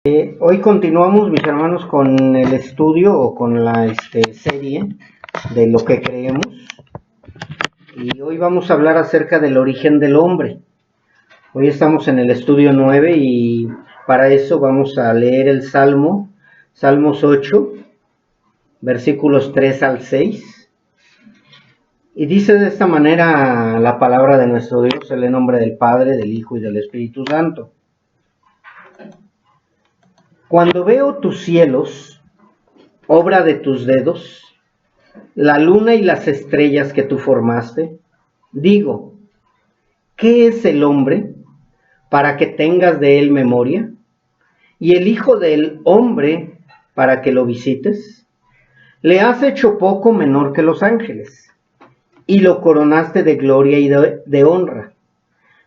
Hoy continuamos, mis hermanos, con el estudio o con la serie de lo que creemos. Y hoy vamos a hablar acerca del origen del hombre. Hoy estamos en el estudio 9 y para eso vamos a leer el Salmos 8, versículos 3 al 6. Y dice de esta manera la palabra de nuestro Dios, en el nombre del Padre, del Hijo y del Espíritu Santo. Cuando veo tus cielos, obra de tus dedos, la luna y las estrellas que tú formaste, digo, ¿qué es el hombre para que tengas de él memoria? ¿Y el hijo del hombre para que lo visites? Le has hecho poco menor que los ángeles, y lo coronaste de gloria y de honra.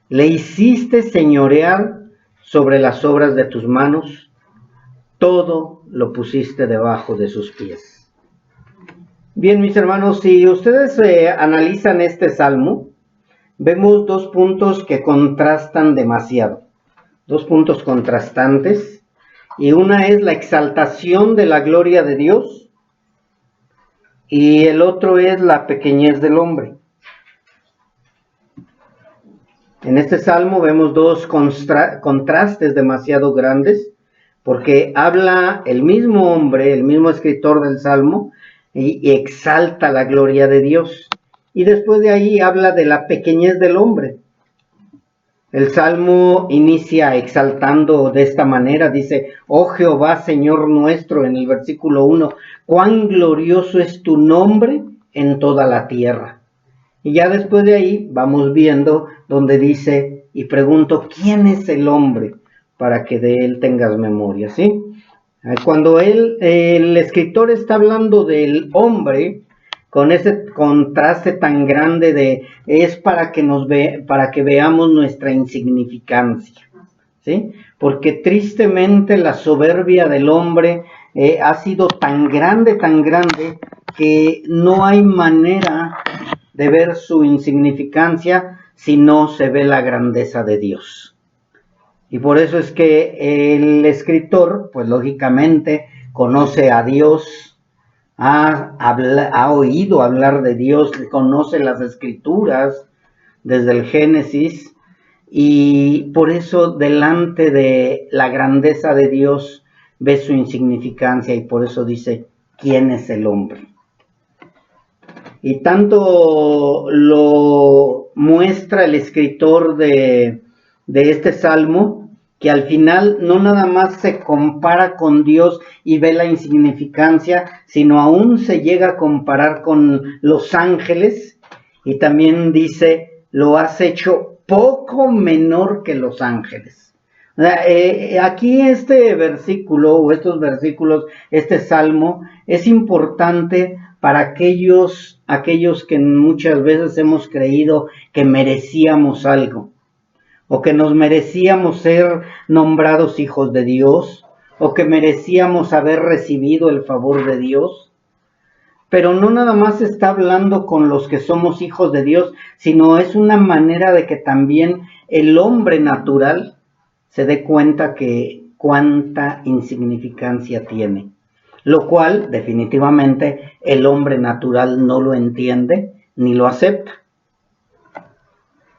Le hiciste señorear sobre las obras de tus manos, todo lo pusiste debajo de sus pies. Bien, mis hermanos, si ustedes analizan este salmo, vemos dos puntos que contrastan demasiado, dos puntos contrastantes, y una es la exaltación de la gloria de Dios, y el otro es la pequeñez del hombre. En este salmo vemos dos contrastes demasiado grandes, porque habla el mismo hombre, el mismo escritor del salmo, y exalta la gloria de Dios. Y después de ahí habla de la pequeñez del hombre. El salmo inicia exaltando de esta manera, dice, oh Jehová, Señor nuestro, en el versículo 1, cuán glorioso es tu nombre en toda la tierra. Y ya después de ahí vamos viendo donde dice, y pregunto, ¿quién es el hombre para que de él tengas memoria? ¿Sí? Cuando el escritor está hablando del hombre, con ese contraste tan grande es para que veamos nuestra insignificancia, ¿sí? Porque tristemente la soberbia del hombre ha sido tan grande, que no hay manera de ver su insignificancia si no se ve la grandeza de Dios. Y por eso es que el escritor, pues lógicamente, conoce a Dios, ha oído hablar de Dios, conoce las escrituras desde el Génesis, y por eso delante de la grandeza de Dios ve su insignificancia, y por eso dice, ¿quién es el hombre? Y tanto lo muestra el escritor de este salmo, que al final no nada más se compara con Dios y ve la insignificancia, sino aún se llega a comparar con los ángeles, y también dice, lo has hecho poco menor que los ángeles. Aquí este versículo, o estos versículos, este salmo, es importante para aquellos que muchas veces hemos creído que merecíamos algo, o que nos merecíamos ser nombrados hijos de Dios, o que merecíamos haber recibido el favor de Dios. Pero no nada más está hablando con los que somos hijos de Dios, sino es una manera de que también el hombre natural se dé cuenta que cuánta insignificancia tiene, lo cual definitivamente el hombre natural no lo entiende ni lo acepta.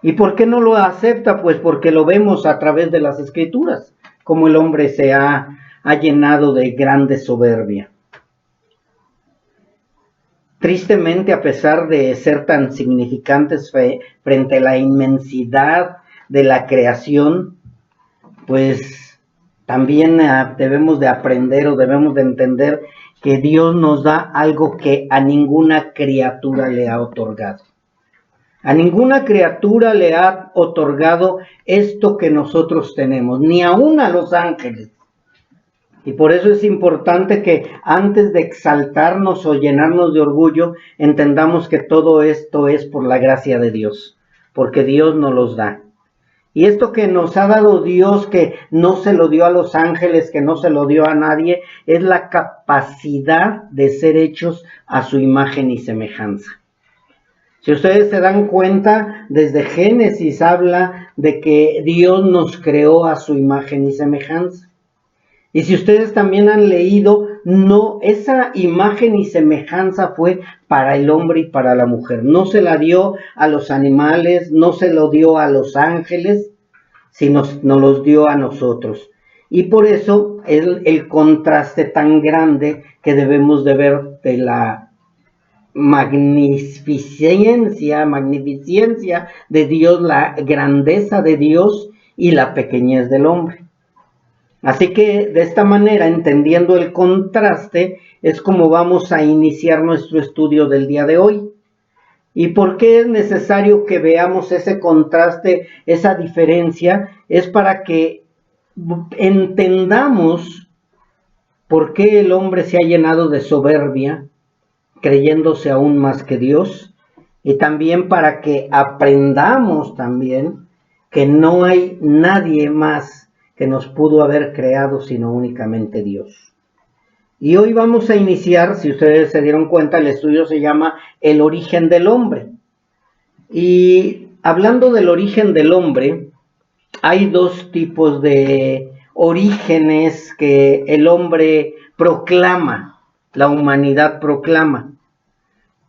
¿Y por qué no lo acepta? Pues porque lo vemos a través de las escrituras, como el hombre se ha llenado de grande soberbia. Tristemente, a pesar de ser tan significantes frente a la inmensidad de la creación, pues también debemos de aprender o debemos de entender que Dios nos da algo que a ninguna criatura le ha otorgado. A ninguna criatura le ha otorgado esto que nosotros tenemos, ni aún a los ángeles. Y por eso es importante que antes de exaltarnos o llenarnos de orgullo, entendamos que todo esto es por la gracia de Dios, porque Dios nos los da. Y esto que nos ha dado Dios, que no se lo dio a los ángeles, que no se lo dio a nadie, es la capacidad de ser hechos a su imagen y semejanza. Si ustedes se dan cuenta, desde Génesis habla de que Dios nos creó a su imagen y semejanza. Y si ustedes también han leído, no, esa imagen y semejanza fue para el hombre y para la mujer. No se la dio a los animales, no se lo dio a los ángeles, sino nos los dio a nosotros. Y por eso el contraste tan grande que debemos de ver de la magnificencia de Dios, la grandeza de Dios y la pequeñez del hombre. Así que de esta manera, entendiendo el contraste, es como vamos a iniciar nuestro estudio del día de hoy. ¿Y por qué es necesario que veamos ese contraste, esa diferencia? Es para que entendamos por qué el hombre se ha llenado de soberbia, creyéndose aún más que Dios, y también para que aprendamos también que no hay nadie más que nos pudo haber creado sino únicamente Dios. Y hoy vamos a iniciar, si ustedes se dieron cuenta, el estudio se llama El origen del hombre. Y hablando del origen del hombre, hay dos tipos de orígenes que el hombre proclama, la humanidad proclama.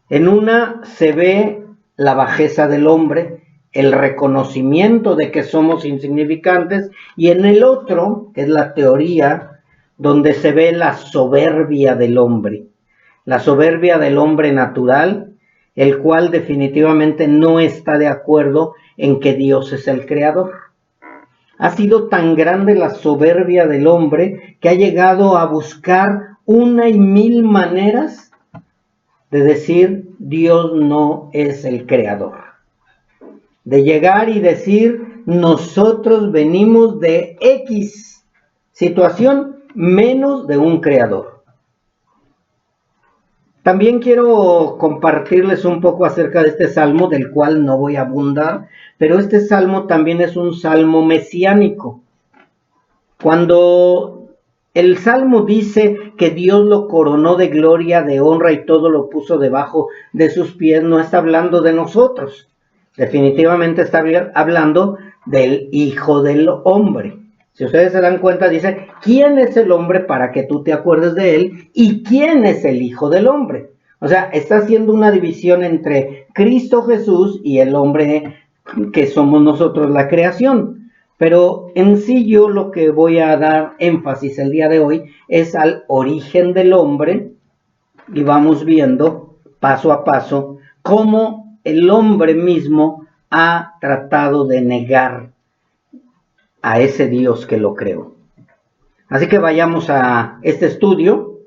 En una se ve la bajeza del hombre, el reconocimiento de que somos insignificantes, y en el otro, que es la teoría, donde se ve la soberbia del hombre natural, el cual definitivamente no está de acuerdo en que Dios es el creador. Ha sido tan grande la soberbia del hombre que ha llegado a buscar 1,000 maneras de decir Dios no es el creador. De llegar y decir nosotros venimos de X situación menos de un creador. También quiero compartirles un poco acerca de este salmo, del cual no voy a abundar, pero este salmo también es un salmo mesiánico. Cuando el salmo dice que Dios lo coronó de gloria, de honra y todo lo puso debajo de sus pies, no está hablando de nosotros. Definitivamente está hablando del Hijo del Hombre. Si ustedes se dan cuenta, dice, ¿quién es el hombre para que tú te acuerdes de él? ¿Y quién es el Hijo del Hombre? O sea, está haciendo una división entre Cristo Jesús y el hombre que somos nosotros, la creación. Pero en sí yo lo que voy a dar énfasis el día de hoy es al origen del hombre, y vamos viendo paso a paso cómo el hombre mismo ha tratado de negar a ese Dios que lo creó. Así que vayamos a este estudio,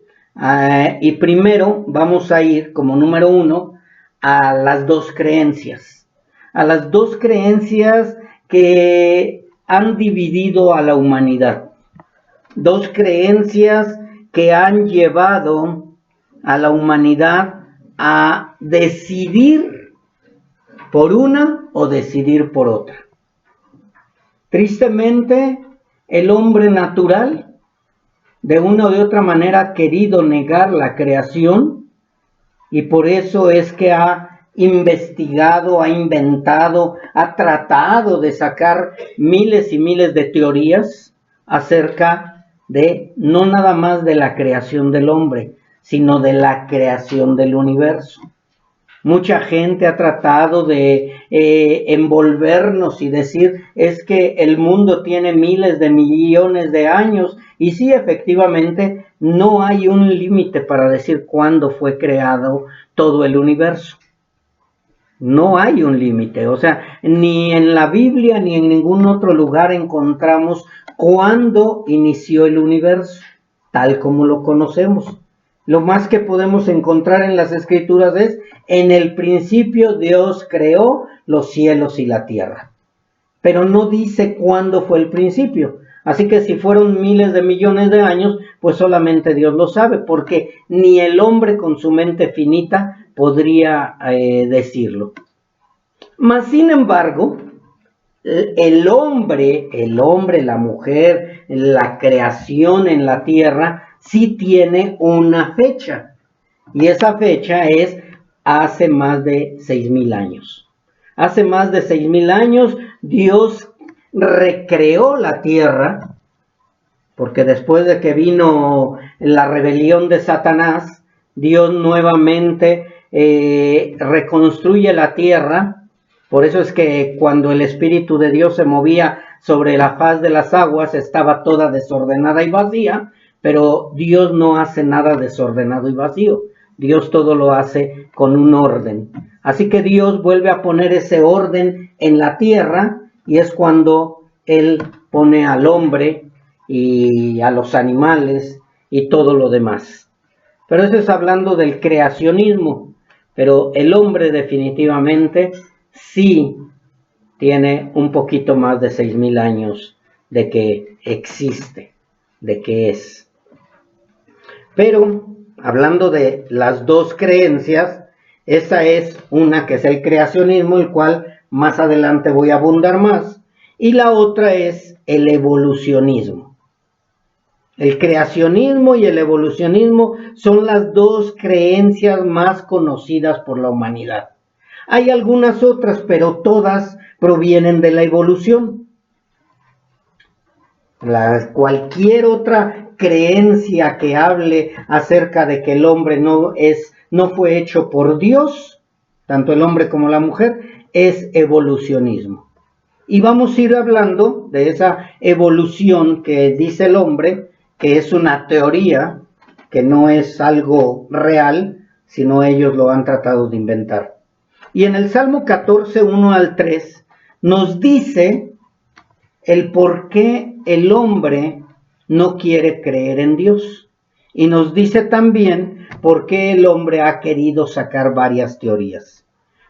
y primero vamos a ir como número 1 a las dos creencias. A las dos creencias que han dividido a la humanidad. Dos creencias que han llevado a la humanidad a decidir por una o decidir por otra. Tristemente, el hombre natural, de una o de otra manera, ha querido negar la creación, y por eso es que ha investigado, ha inventado, ha tratado de sacar miles y miles de teorías acerca de no nada más de la creación del hombre, sino de la creación del universo. Mucha gente ha tratado de envolvernos y decir, es que el mundo tiene miles de millones de años, y sí, efectivamente, no hay un límite para decir cuándo fue creado todo el universo. No hay un límite, o sea, ni en la Biblia ni en ningún otro lugar encontramos cuándo inició el universo, tal como lo conocemos. Lo más que podemos encontrar en las escrituras es, en el principio Dios creó los cielos y la tierra. Pero no dice cuándo fue el principio. Así que si fueron miles de millones de años, pues solamente Dios lo sabe, porque ni el hombre con su mente finita podría decirlo. Mas, sin embargo, el hombre, la mujer, la creación en la tierra, sí tiene una fecha, y esa fecha es hace más de 6,000 años. Hace más de 6,000 años Dios recreó la tierra porque después de que vino la rebelión de Satanás, Dios nuevamente reconstruye la tierra. Por eso es que cuando el Espíritu de Dios se movía sobre la faz de las aguas, estaba toda desordenada y vacía, pero Dios no hace nada desordenado y vacío. Dios todo lo hace con un orden. Así que Dios vuelve a poner ese orden en la tierra, y es cuando Él pone al hombre y a los animales y todo lo demás. Pero eso es hablando del creacionismo. Pero el hombre definitivamente sí tiene un poquito más de 6,000 años de que existe, de que es. Pero hablando de las dos creencias, esa es una que es el creacionismo, el cual más adelante voy a abundar más, y la otra es el evolucionismo. El creacionismo y el evolucionismo son las dos creencias más conocidas por la humanidad. Hay algunas otras, pero todas provienen de la evolución. Cualquier otra creencia que hable acerca de que el hombre no fue hecho por Dios, tanto el hombre como la mujer, es evolucionismo. Y vamos a ir hablando de esa evolución que dice el hombre, que es una teoría, que no es algo real, sino ellos lo han tratado de inventar. Y en el Salmo 14, 1 al 3, nos dice el por qué el hombre no quiere creer en Dios. Y nos dice también por qué el hombre ha querido sacar varias teorías.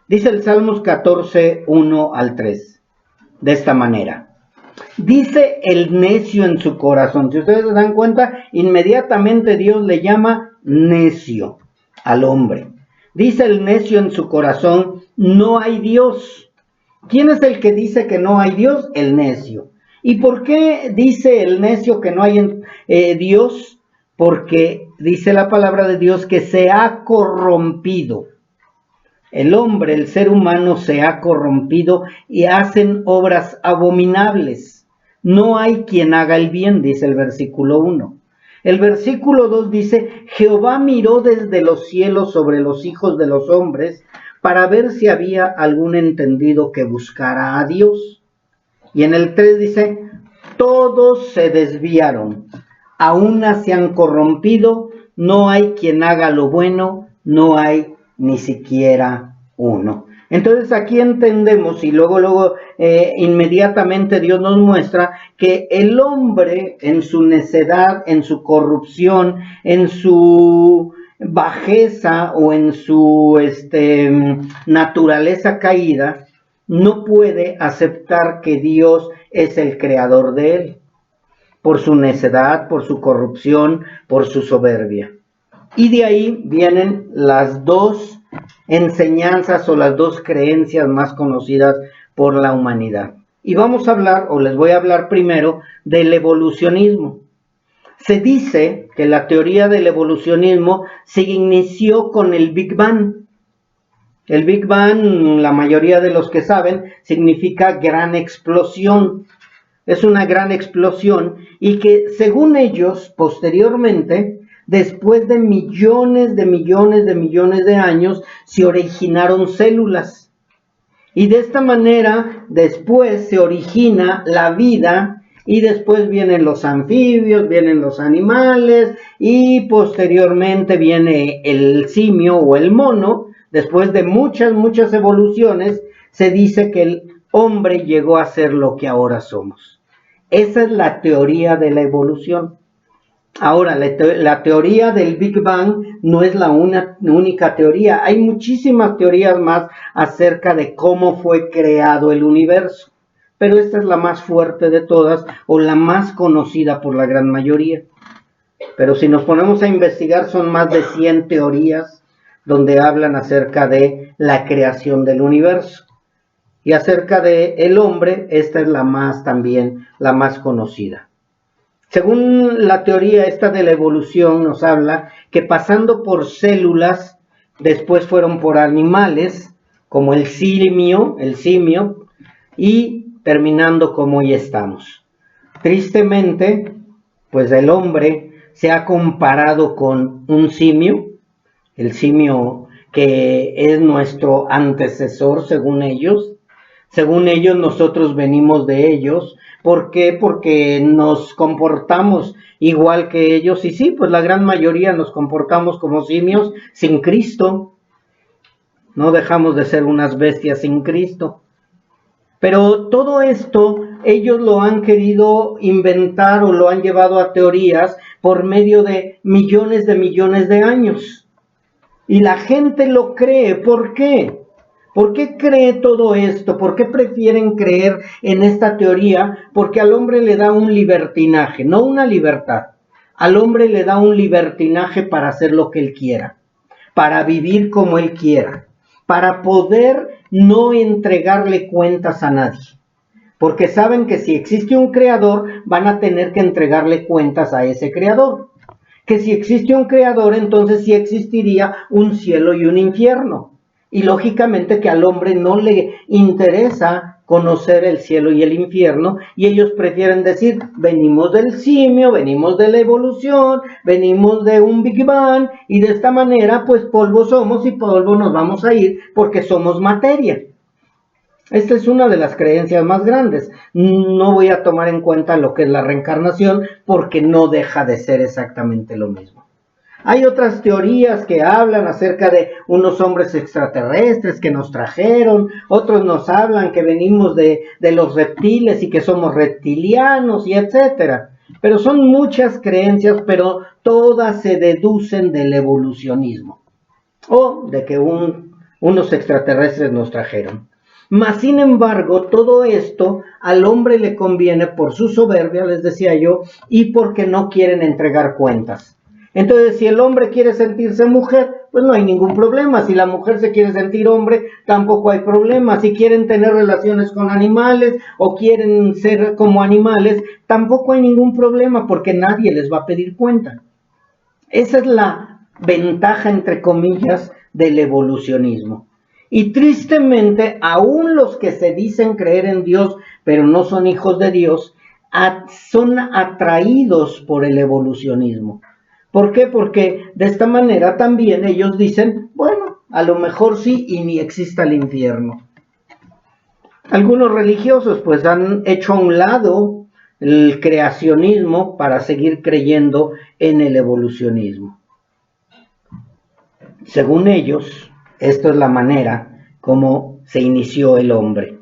Dice el Salmos 14, 1 al 3, de esta manera. Dice el necio en su corazón. Si ustedes se dan cuenta, inmediatamente Dios le llama necio al hombre. Dice el necio en su corazón, no hay Dios. ¿Quién es el que dice que no hay Dios? El necio. ¿Y por qué dice el necio que no hay Dios? Porque dice la palabra de Dios que se ha corrompido. El hombre, el ser humano, se ha corrompido y hacen obras abominables. No hay quien haga el bien, dice el versículo 1. El versículo 2 dice, Jehová miró desde los cielos sobre los hijos de los hombres para ver si había algún entendido que buscara a Dios. Y en el 3 dice, todos se desviaron, a una se han corrompido, no hay quien haga lo bueno, no hay ni siquiera uno. Entonces aquí entendemos y luego inmediatamente Dios nos muestra que el hombre en su necedad, en su corrupción, en su bajeza o en su naturaleza caída, no puede aceptar que Dios es el creador de él, por su necedad, por su corrupción, por su soberbia. Y de ahí vienen las dos enseñanzas o las dos creencias más conocidas por la humanidad. Y vamos a hablar, o les voy a hablar primero, del evolucionismo. Se dice que la teoría del evolucionismo se inició con el Big Bang. El Big Bang, la mayoría de los que saben, significa gran explosión. Es una gran explosión y que, según ellos, posteriormente, después de millones de años, se originaron células. Y de esta manera, después se origina la vida y después vienen los anfibios, vienen los animales y posteriormente viene el simio o el mono. Después de muchas evoluciones, se dice que el hombre llegó a ser lo que ahora somos. Esa es la teoría de la evolución. Ahora, la teoría del Big Bang no es la única teoría. Hay muchísimas teorías más acerca de cómo fue creado el universo. Pero esta es la más fuerte de todas o la más conocida por la gran mayoría. Pero si nos ponemos a investigar, son más de 100 teorías donde hablan acerca de la creación del universo. Y acerca del hombre, esta es la más conocida. Según la teoría esta de la evolución, nos habla que pasando por células, después fueron por animales, como el simio, y terminando como hoy estamos. Tristemente, pues el hombre se ha comparado con un simio, el simio que es nuestro antecesor según ellos. Según ellos, nosotros venimos de ellos. ¿Por qué? Porque nos comportamos igual que ellos. Y sí, pues la gran mayoría nos comportamos como simios sin Cristo. No dejamos de ser unas bestias sin Cristo. Pero todo esto ellos lo han querido inventar o lo han llevado a teorías por medio de millones de años. Y la gente lo cree. ¿Por qué? ¿Por qué cree todo esto? ¿Por qué prefieren creer en esta teoría? Porque al hombre le da un libertinaje, no una libertad. Al hombre le da un libertinaje para hacer lo que él quiera, para vivir como él quiera, para poder no entregarle cuentas a nadie. Porque saben que si existe un creador, van a tener que entregarle cuentas a ese creador. Que si existe un creador, entonces sí existiría un cielo y un infierno. Y lógicamente que al hombre no le interesa conocer el cielo y el infierno, y ellos prefieren decir, venimos del simio, venimos de la evolución, venimos de un Big Bang, y de esta manera pues polvo somos y polvo nos vamos a ir porque somos materia. Esta es una de las creencias más grandes. No voy a tomar en cuenta lo que es la reencarnación porque no deja de ser exactamente lo mismo. Hay otras teorías que hablan acerca de unos hombres extraterrestres que nos trajeron, otros nos hablan que venimos de los reptiles y que somos reptilianos y etcétera. Pero son muchas creencias, pero todas se deducen del evolucionismo o de que unos extraterrestres nos trajeron. Mas, sin embargo, todo esto al hombre le conviene por su soberbia, les decía yo, y porque no quieren entregar cuentas. Entonces, si el hombre quiere sentirse mujer, pues no hay ningún problema. Si la mujer se quiere sentir hombre, tampoco hay problema. Si quieren tener relaciones con animales o quieren ser como animales, tampoco hay ningún problema porque nadie les va a pedir cuenta. Esa es la ventaja, entre comillas, del evolucionismo. Y tristemente, aún los que se dicen creer en Dios, pero no son hijos de Dios, son atraídos por el evolucionismo. ¿Por qué? Porque de esta manera también ellos dicen, bueno, a lo mejor sí y ni exista el infierno. Algunos religiosos pues han hecho a un lado el creacionismo para seguir creyendo en el evolucionismo. Según ellos, esto es la manera como se inició el hombre.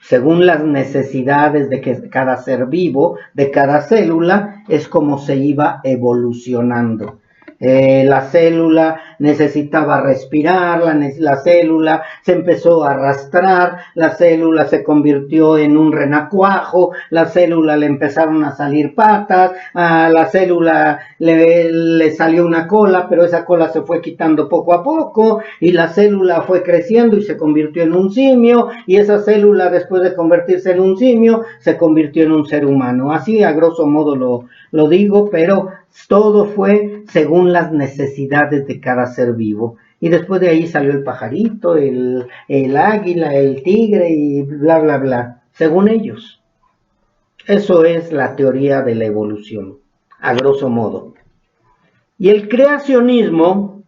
Según las necesidades de cada ser vivo, de cada célula, es como se iba evolucionando. La célula necesitaba respirar, la célula se empezó a arrastrar, la célula se convirtió en un renacuajo, la célula le empezaron a salir patas, a la célula le salió una cola, pero esa cola se fue quitando poco a poco, y la célula fue creciendo y se convirtió en un simio, y esa célula después de convertirse en un simio, se convirtió en un ser humano. Así a grosso modo lo digo, pero todo fue según las necesidades de cada ser vivo. Y después de ahí salió el pajarito, el águila, el tigre y bla, bla, bla, según ellos. Eso es la teoría de la evolución, a grosso modo. Y el creacionismo,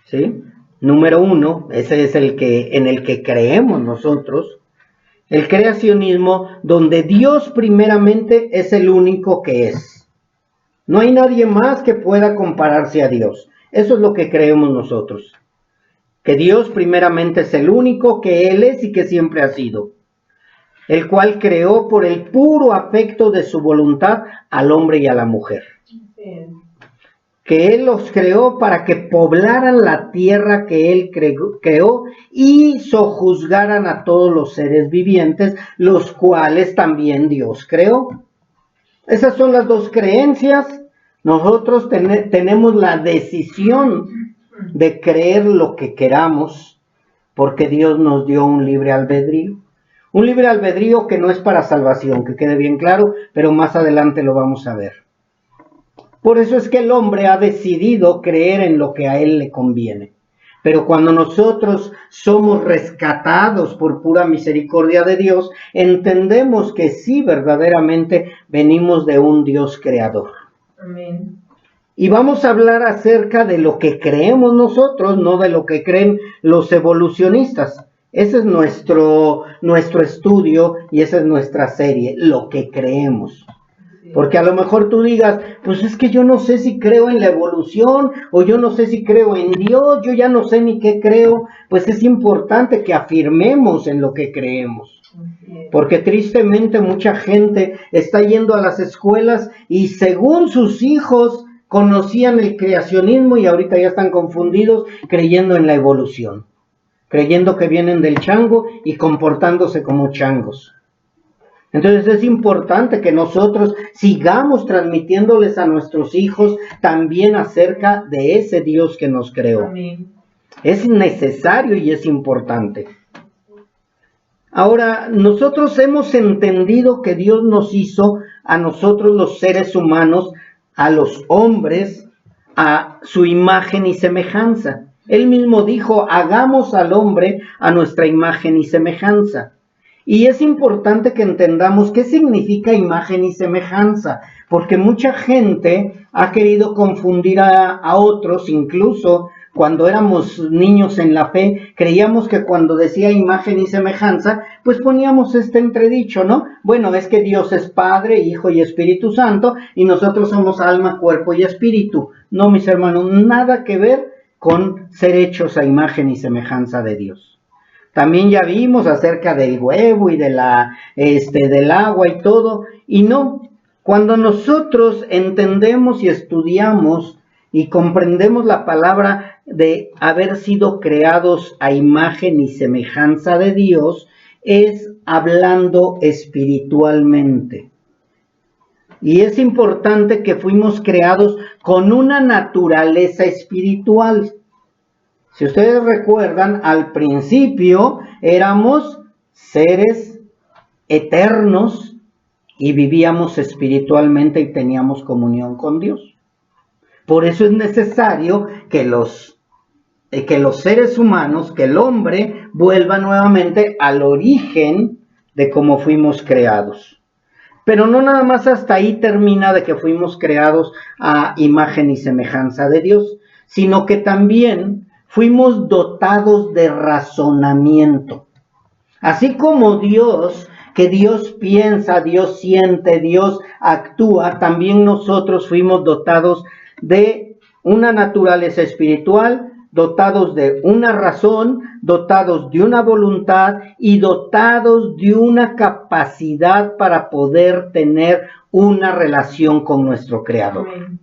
¿sí? Número uno, ese es en el que creemos nosotros. El creacionismo donde Dios primeramente es el único que es. No hay nadie más que pueda compararse a Dios. Eso es lo que creemos nosotros. Que Dios primeramente es el único que Él es y que siempre ha sido. El cual creó por el puro afecto de su voluntad al hombre y a la mujer. Que Él los creó para que poblaran la tierra que Él creó y sojuzgaran a todos los seres vivientes, los cuales también Dios creó. Esas son las dos creencias. Nosotros tenemos la decisión de creer lo que queramos, porque Dios nos dio un libre albedrío. Un libre albedrío que no es para salvación, que quede bien claro, pero más adelante lo vamos a ver. Por eso es que el hombre ha decidido creer en lo que a él le conviene. Pero cuando nosotros somos rescatados por pura misericordia de Dios, entendemos que sí, verdaderamente venimos de un Dios creador. Amén. Y vamos a hablar acerca de lo que creemos nosotros, no de lo que creen los evolucionistas. Ese es nuestro estudio y esa es nuestra serie, lo que creemos. Porque a lo mejor tú digas, pues es que yo no sé si creo en la evolución o yo no sé si creo en Dios, yo ya no sé ni qué creo. Pues es importante que afirmemos en lo que creemos. Porque tristemente mucha gente está yendo a las escuelas y según sus hijos conocían el creacionismo y ahorita ya están confundidos creyendo en la evolución. Creyendo que vienen del chango y comportándose como changos. Entonces es importante que nosotros sigamos transmitiéndoles a nuestros hijos también acerca de ese Dios que nos creó. Amén. Es necesario y es importante. Ahora, nosotros hemos entendido que Dios nos hizo a nosotros los seres humanos, a los hombres, a su imagen y semejanza. Él mismo dijo, hagamos al hombre a nuestra imagen y semejanza. Y es importante que entendamos qué significa imagen y semejanza, porque mucha gente ha querido confundir a otros, incluso cuando éramos niños en la fe, creíamos que cuando decía imagen y semejanza, pues poníamos este entredicho, ¿no? Bueno, es que Dios es Padre, Hijo y Espíritu Santo, y nosotros somos alma, cuerpo y espíritu. No, mis hermanos, nada que ver con ser hechos a imagen y semejanza de Dios. También ya vimos acerca del huevo y del agua y todo. Y no, cuando nosotros entendemos y estudiamos y comprendemos la palabra de haber sido creados a imagen y semejanza de Dios, es hablando espiritualmente. Y es importante que fuimos creados con una naturaleza espiritual. Si ustedes recuerdan, al principio éramos seres eternos y vivíamos espiritualmente y teníamos comunión con Dios. Por eso es necesario que los seres humanos, que el hombre vuelva nuevamente al origen de cómo fuimos creados. Pero no nada más hasta ahí termina de que fuimos creados a imagen y semejanza de Dios, sino que también fuimos dotados de razonamiento. Así como Dios, que Dios piensa, Dios siente, Dios actúa, también nosotros fuimos dotados de una naturaleza espiritual, dotados de una razón, dotados de una voluntad y dotados de una capacidad para poder tener una relación con nuestro Creador. Amén.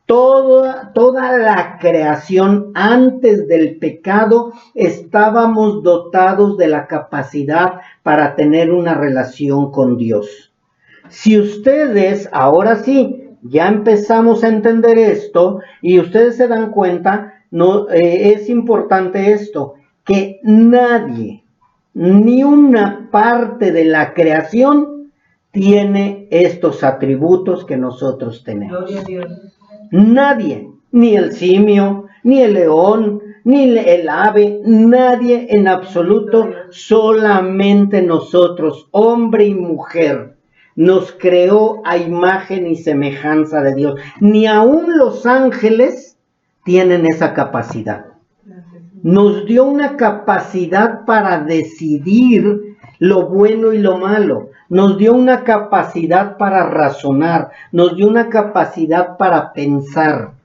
Toda la creación antes del pecado estábamos dotados de la capacidad para tener una relación con Dios. Si ustedes, ahora sí, ya empezamos a entender esto y ustedes se dan cuenta, no, es importante esto, que nadie, ni una parte de la creación tiene estos atributos que nosotros tenemos. Gloria a Dios. Nadie, ni el simio, ni el león, ni el ave, nadie en absoluto, solamente nosotros, hombre y mujer, nos creó a imagen y semejanza de Dios. Ni aun los ángeles tienen esa capacidad. Nos dio una capacidad para decidir lo bueno y lo malo. Nos dio una capacidad para razonar, nos dio una capacidad para pensar.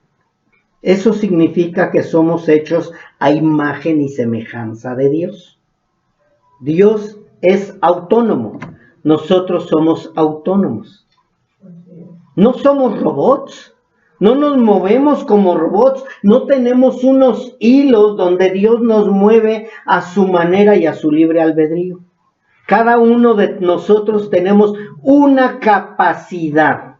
Eso significa que somos hechos a imagen y semejanza de Dios. Dios es autónomo, nosotros somos autónomos. No somos robots, no nos movemos como robots, no tenemos unos hilos donde Dios nos mueve a su manera y a su libre albedrío. Cada uno de nosotros tenemos una capacidad,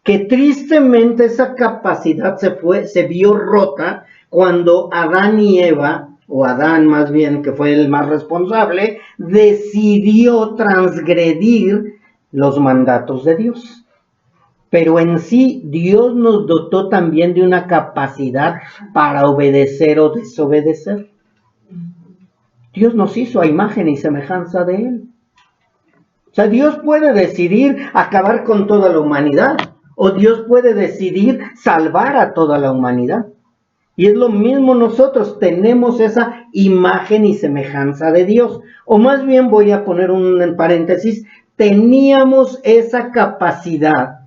que tristemente esa capacidad se vio rota cuando Adán y Eva, o Adán más bien, que fue el más responsable, decidió transgredir los mandatos de Dios. pero en sí Dios nos dotó también de una capacidad para obedecer o desobedecer. Dios nos hizo a imagen y semejanza de Él. O sea, Dios puede decidir acabar con toda la humanidad, o Dios puede decidir salvar a toda la humanidad. Y es lo mismo nosotros, tenemos esa imagen y semejanza de Dios. O más bien voy a poner un paréntesis, teníamos esa capacidad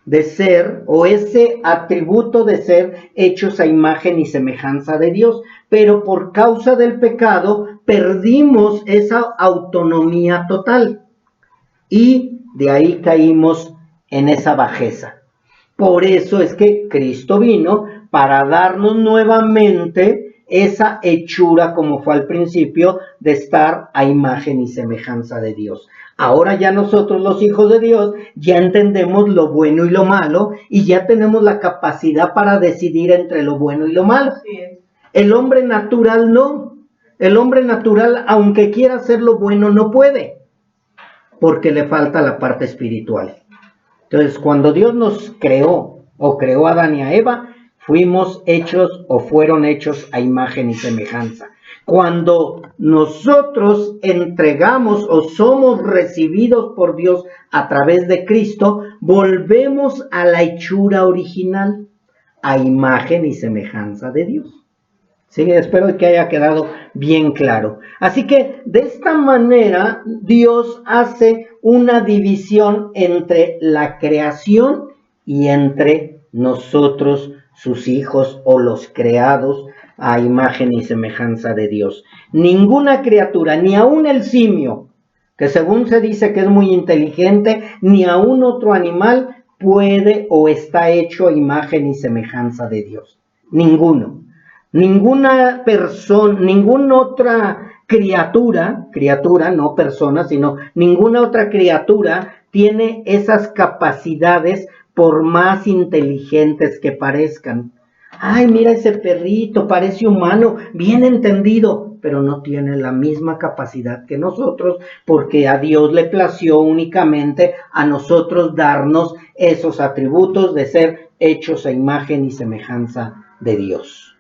de ser, o ese atributo de ser hechos a imagen y semejanza de Dios, pero por causa del pecado perdimos esa autonomía total y de ahí caímos en esa bajeza. Por eso es que Cristo vino para darnos nuevamente esa hechura, como fue al principio, de estar a imagen y semejanza de Dios. Ahora ya nosotros, los hijos de Dios, ya entendemos lo bueno y lo malo, y ya tenemos la capacidad para decidir entre lo bueno y lo malo. El hombre natural no. El hombre natural, aunque quiera hacer lo bueno, no puede, porque le falta la parte espiritual. Entonces, cuando Dios nos creó, o creó a Adán y a Eva, fuimos hechos o fueron hechos a imagen y semejanza. Cuando nosotros entregamos o somos recibidos por Dios a través de Cristo, volvemos a la hechura original, a imagen y semejanza de Dios. Sí, espero que haya quedado bien claro. Así que de esta manera Dios hace una división entre la creación y entre nosotros, sus hijos o los creados a imagen y semejanza de Dios. Ninguna criatura, ni aun el simio, que según se dice que es muy inteligente, ni aun otro animal puede o está hecho a imagen y semejanza de Dios. Ninguno. Ninguna persona, ninguna otra criatura, no persona, sino ninguna otra criatura tiene esas capacidades por más inteligentes que parezcan. Ay, mira ese perrito, parece humano, bien entendido, pero no tiene la misma capacidad que nosotros, porque a Dios le plació únicamente a nosotros darnos esos atributos de ser hechos a imagen y semejanza de Dios.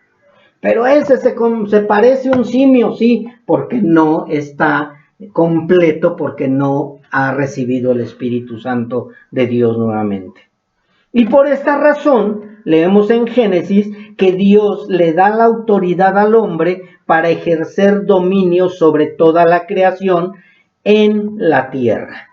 Pero ese se parece a un simio, sí, porque no está completo, porque no ha recibido el Espíritu Santo de Dios nuevamente. Y por esta razón, leemos en Génesis que Dios le da la autoridad al hombre para ejercer dominio sobre toda la creación en la tierra.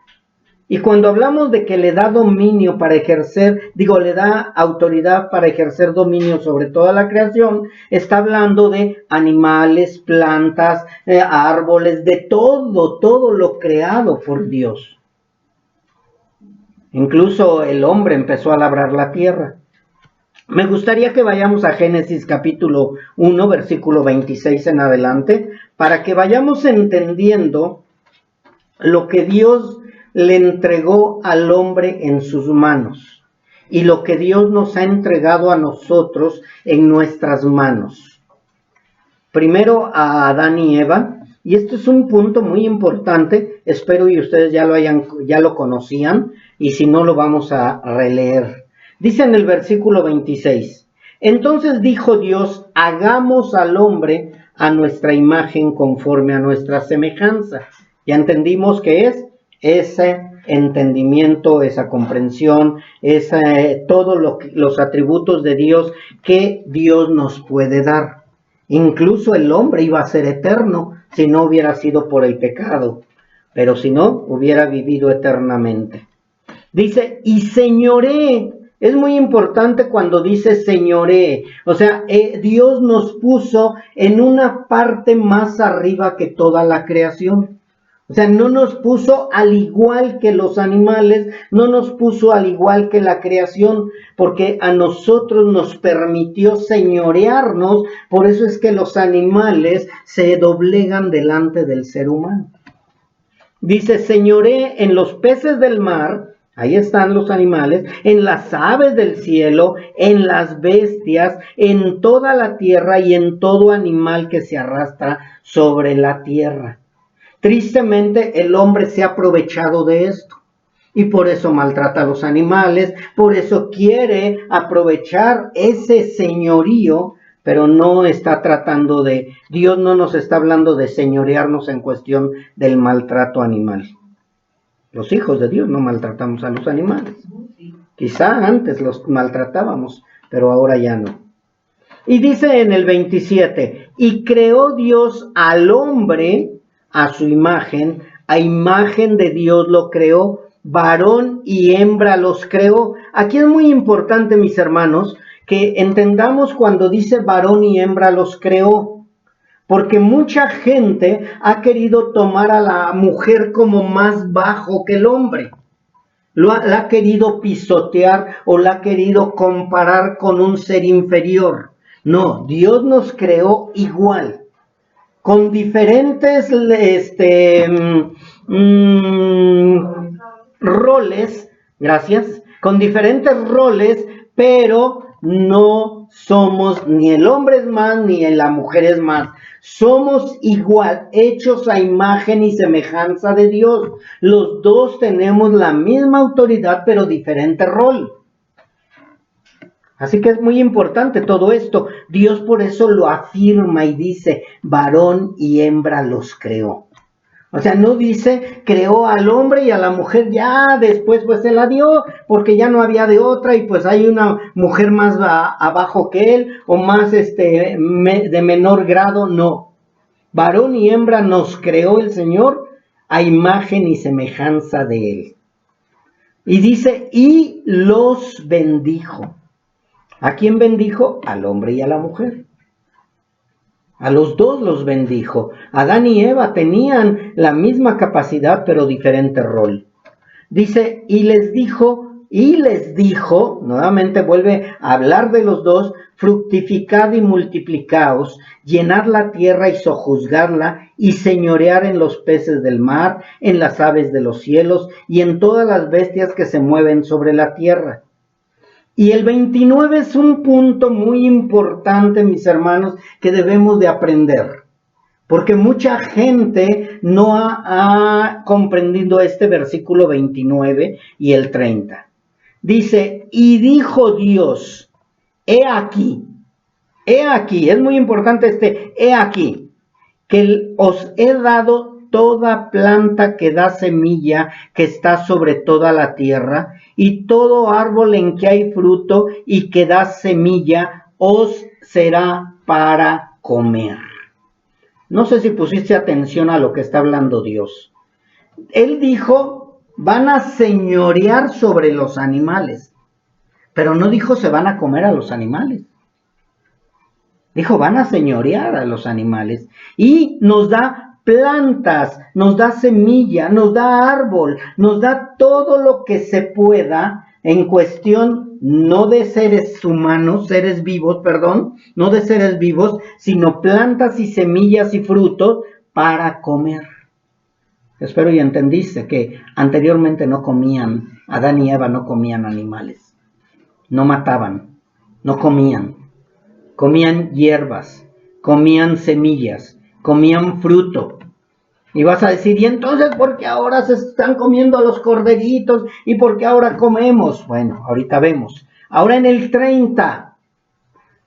Y cuando hablamos de que le da dominio para ejercer, le da autoridad para ejercer dominio sobre toda la creación, está hablando de animales, plantas, árboles, de todo lo creado por Dios. Incluso el hombre empezó a labrar la tierra. Me gustaría que vayamos a Génesis capítulo 1, versículo 26 en adelante, para que vayamos entendiendo lo que Dios le entregó al hombre en sus manos y lo que Dios nos ha entregado a nosotros en nuestras manos. Primero a Adán y Eva, y este es un punto muy importante, espero y ustedes ya lo conocían, y si no lo vamos a releer. Dice en el versículo 26, entonces dijo Dios, hagamos al hombre a nuestra imagen conforme a nuestra semejanza. Ya entendimos que es ese entendimiento, esa comprensión, todos los atributos de Dios que Dios nos puede dar. Incluso el hombre iba a ser eterno si no hubiera sido por el pecado, pero si no, hubiera vivido eternamente. Dice, y señoré. Es muy importante cuando dice señoré, o sea, Dios nos puso en una parte más arriba que toda la creación. O sea, no nos puso al igual que los animales, no nos puso al igual que la creación, porque a nosotros nos permitió señorearnos, por eso es que los animales se doblegan delante del ser humano. Dice, señoré en los peces del mar, ahí están los animales, en las aves del cielo, en las bestias, en toda la tierra y en todo animal que se arrastra sobre la tierra. Tristemente, el hombre se ha aprovechado de esto. y por eso maltrata a los animales, por eso quiere aprovechar ese señorío, pero no está tratando de, Dios no nos está hablando de señorearnos en cuestión del maltrato animal. Los hijos de Dios no maltratamos a los animales. Quizá antes los maltratábamos, pero ahora ya no. Y dice en el 27, y creó Dios al hombre a su imagen, a imagen de Dios lo creó, varón y hembra los creó. Aquí es muy importante, mis hermanos, que entendamos cuando dice varón y hembra los creó, porque mucha gente ha querido tomar a la mujer como más bajo que el hombre. La ha querido pisotear o la ha querido comparar con un ser inferior. No, Dios nos creó igual, con diferentes roles, gracias, con diferentes roles, pero no somos, ni el hombre es más, ni la mujer es más. Somos igual, hechos a imagen y semejanza de Dios. Los dos tenemos la misma autoridad, pero diferente rol. Así que es muy importante todo esto. Dios por eso lo afirma y dice, varón y hembra los creó. O sea, no dice, creó al hombre y a la mujer ya después pues se la dio, porque ya no había de otra y pues hay una mujer más abajo que él o más de menor grado. No. Varón y hembra nos creó el Señor a imagen y semejanza de él. Y dice, y los bendijo. ¿A quién bendijo? Al hombre y a la mujer. A los dos los bendijo. Adán y Eva tenían la misma capacidad, pero diferente rol. Dice, y les dijo, nuevamente vuelve a hablar de los dos, fructificad y multiplicaos, llenad la tierra y sojuzgadla, y señorear en los peces del mar, en las aves de los cielos, y en todas las bestias que se mueven sobre la tierra. Y el 29 es un punto muy importante, mis hermanos, que debemos de aprender. Porque mucha gente no ha comprendido este versículo 29 y el 30. Dice, y dijo Dios, he aquí, es muy importante he aquí, que os he dado toda planta que da semilla que está sobre toda la tierra, y todo árbol en que hay fruto y que da semilla, os será para comer. No sé si pusiste atención a lo que está hablando Dios. Él dijo, van a señorear sobre los animales, pero no dijo se van a comer a los animales. Dijo, van a señorear a los animales y nos da plantas, nos da semilla, nos da árbol, nos da todo lo que se pueda en cuestión no de seres humanos, no de seres vivos, sino plantas y semillas y frutos para comer. Espero y entendiste que anteriormente no comían, Adán y Eva no comían animales, no mataban, no comían. Comían hierbas, comían semillas, comían fruto. Y vas a decir, ¿y entonces por qué ahora se están comiendo a los corderitos? ¿Y por qué ahora comemos? Bueno, ahorita vemos. Ahora en el 30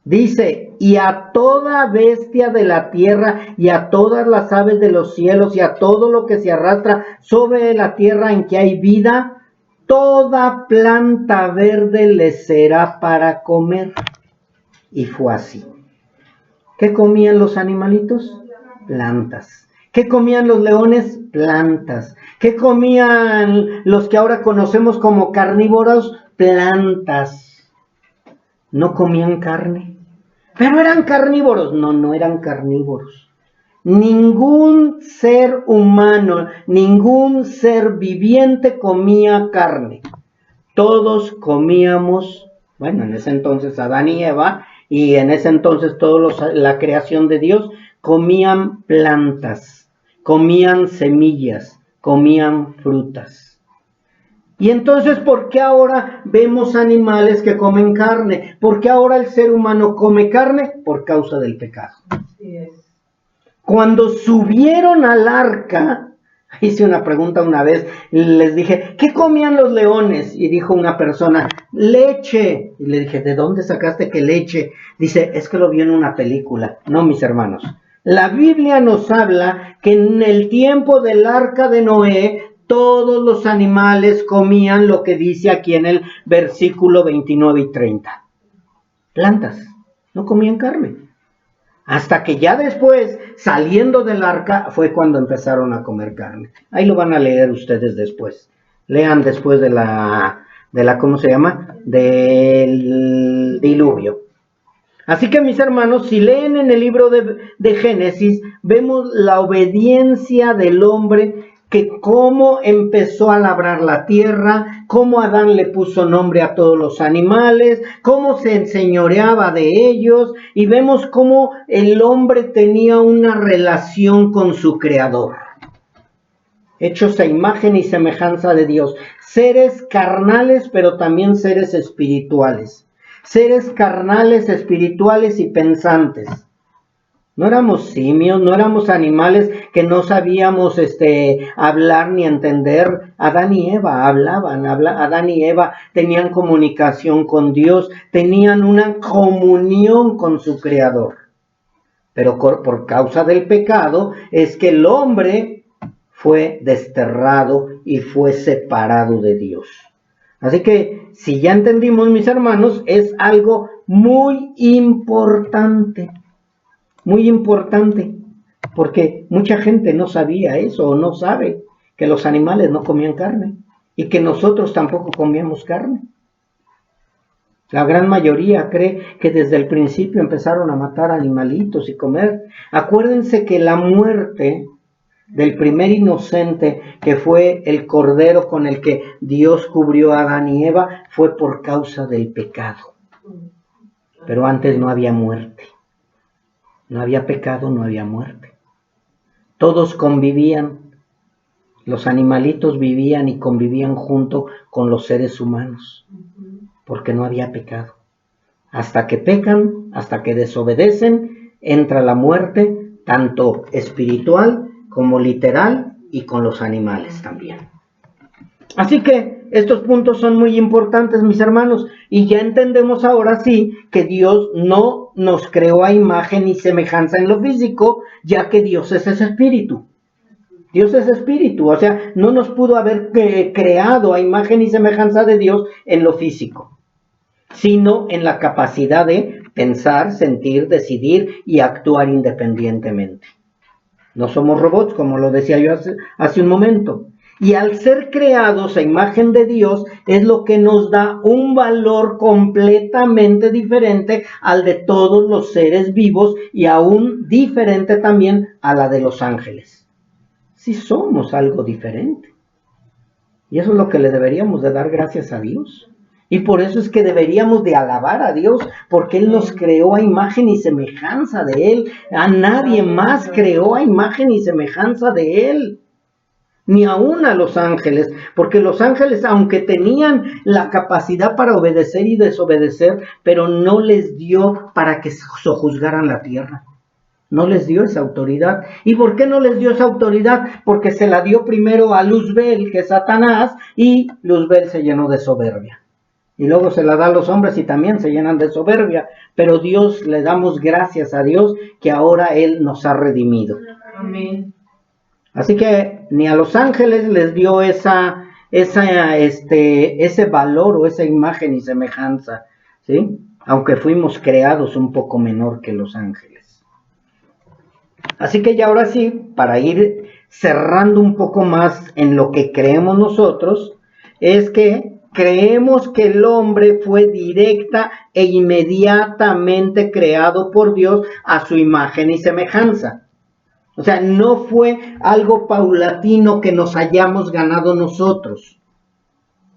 dice, y a toda bestia de la tierra, y a todas las aves de los cielos, y a todo lo que se arrastra sobre la tierra en que hay vida, toda planta verde les será para comer. Y fue así. ¿Qué comían los animalitos? Plantas. ¿Qué comían los leones? Plantas. ¿Qué comían los que ahora conocemos como carnívoros? Plantas. ¿No comían carne? ¿Pero eran carnívoros? No, no eran carnívoros. Ningún ser humano, ningún ser viviente comía carne. Todos comíamos, bueno, en ese entonces Adán y Eva, y en ese entonces la creación de Dios, comían plantas, comían semillas, comían frutas. Y entonces, ¿por qué ahora vemos animales que comen carne? ¿Por qué ahora el ser humano come carne? Por causa del pecado. Cuando subieron al arca, Hice una pregunta una vez, les dije, ¿qué comían los leones? Y dijo una persona, leche. Y le dije, ¿de dónde sacaste que leche? Dice, es que lo vi en una película. No, mis hermanos. La Biblia nos habla que en el tiempo del arca de Noé, todos los animales comían lo que dice aquí en el versículo 29 y 30. Plantas, no comían carne. Hasta que ya después, saliendo del arca, fue cuando empezaron a comer carne. Ahí lo van a leer ustedes después. Lean después de la ¿cómo se llama? Del diluvio. Así que, mis hermanos, si leen en el libro de Génesis, vemos la obediencia del hombre, que cómo empezó a labrar la tierra, cómo Adán le puso nombre a todos los animales, cómo se enseñoreaba de ellos, y vemos cómo el hombre tenía una relación con su creador. Hechos a imagen y semejanza de Dios, seres carnales, pero también seres espirituales. Seres carnales, espirituales y pensantes. No éramos simios, no éramos animales que no sabíamos hablar ni entender. Adán y Eva hablaban, Adán y Eva tenían comunicación con Dios, tenían una comunión con su Creador. Pero por causa del pecado es que el hombre fue desterrado y fue separado de Dios. Así que, si ya entendimos, mis hermanos, es algo muy importante, porque mucha gente no sabía eso, o no sabe que los animales no comían carne, y que nosotros tampoco comíamos carne. La gran mayoría cree que desde el principio empezaron a matar animalitos y comer. Acuérdense que la muerte del primer inocente, que fue el cordero con el que Dios cubrió a Adán y Eva, fue por causa del pecado. Pero antes no había muerte. No había pecado, no había muerte. Todos convivían. Los animalitos vivían y convivían junto con los seres humanos, porque no había pecado. Hasta que pecan, hasta que desobedecen, entra la muerte, tanto espiritual como literal, y con los animales también. Así que estos puntos son muy importantes, mis hermanos, y ya entendemos ahora sí que Dios no nos creó a imagen y semejanza en lo físico, ya que Dios es ese espíritu. Dios es espíritu, o sea, no nos pudo haber creado a imagen y semejanza de Dios en lo físico, sino en la capacidad de pensar, sentir, decidir y actuar independientemente. No somos robots, como lo decía yo hace un momento. Y al ser creados a imagen de Dios, es lo que nos da un valor completamente diferente al de todos los seres vivos, y aún diferente también a la de los ángeles. Sí somos algo diferente. Y eso es lo que le deberíamos de dar gracias a Dios. Y por eso es que deberíamos de alabar a Dios, porque Él nos creó a imagen y semejanza de Él. A nadie más creó a imagen y semejanza de Él, ni aún a los ángeles, porque los ángeles, aunque tenían la capacidad para obedecer y desobedecer, pero no les dio para que sojuzgaran la tierra. No les dio esa autoridad. ¿Y por qué no les dio esa autoridad? Porque se la dio primero a Luzbel, que es Satanás, y Luzbel se llenó de soberbia. Y luego se la da a los hombres y también se llenan de soberbia. Pero Dios, le damos gracias a Dios que ahora Él nos ha redimido. Amén. Así que ni a los ángeles les dio ese valor o esa imagen y semejanza, ¿sí? Aunque fuimos creados un poco menor que los ángeles. Así que ya ahora sí, para ir cerrando un poco más en lo que creemos nosotros, es que creemos que el hombre fue directa e inmediatamente creado por Dios a su imagen y semejanza. O sea, no fue algo paulatino que nos hayamos ganado nosotros.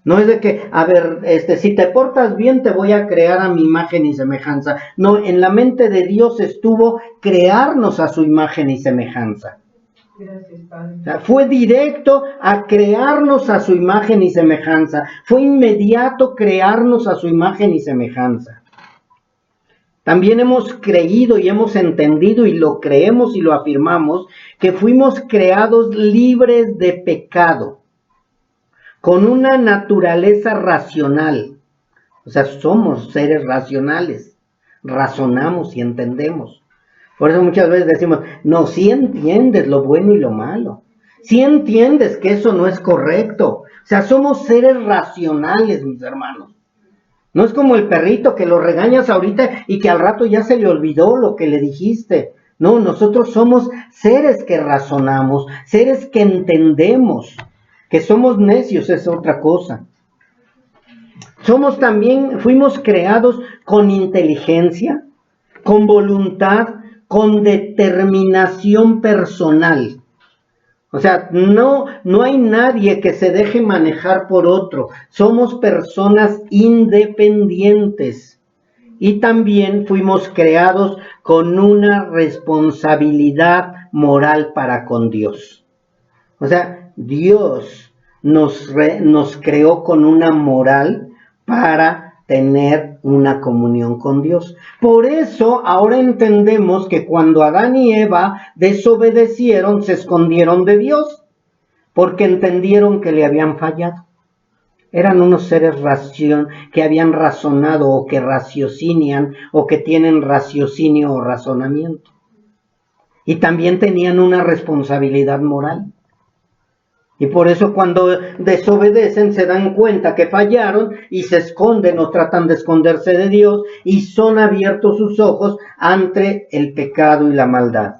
No es de que, a ver, si te portas bien te voy a crear a mi imagen y semejanza. No, en la mente de Dios estuvo crearnos a su imagen y semejanza. Gracias, Padre. O sea, fue directo a crearnos a su imagen y semejanza. Fue inmediato crearnos a su imagen y semejanza. También hemos creído y hemos entendido y lo creemos y lo afirmamos, que fuimos creados libres de pecado, con una naturaleza racional. O sea, somos seres racionales, razonamos y entendemos. Por eso muchas veces decimos, no, sí entiendes lo bueno y lo malo. Sí entiendes que eso no es correcto. O sea, somos seres racionales, mis hermanos. No es como el perrito que lo regañas ahorita y que al rato ya se le olvidó lo que le dijiste. No, nosotros somos seres que razonamos, seres que entendemos. Que somos necios es otra cosa. Fuimos creados con inteligencia, con voluntad, con determinación personal. O sea, no hay nadie que se deje manejar por otro. Somos personas independientes. Y también fuimos creados con una responsabilidad moral para con Dios. O sea, Dios nos creó con una moral para tener una comunión con Dios. Por eso ahora entendemos que cuando Adán y Eva desobedecieron, se escondieron de Dios, porque entendieron que le habían fallado. Eran unos seres que habían razonado o que raciocinian o que tienen raciocinio o razonamiento. Y también tenían una responsabilidad moral. Y por eso cuando desobedecen se dan cuenta que fallaron y se esconden o tratan de esconderse de Dios y son abiertos sus ojos ante el pecado y la maldad.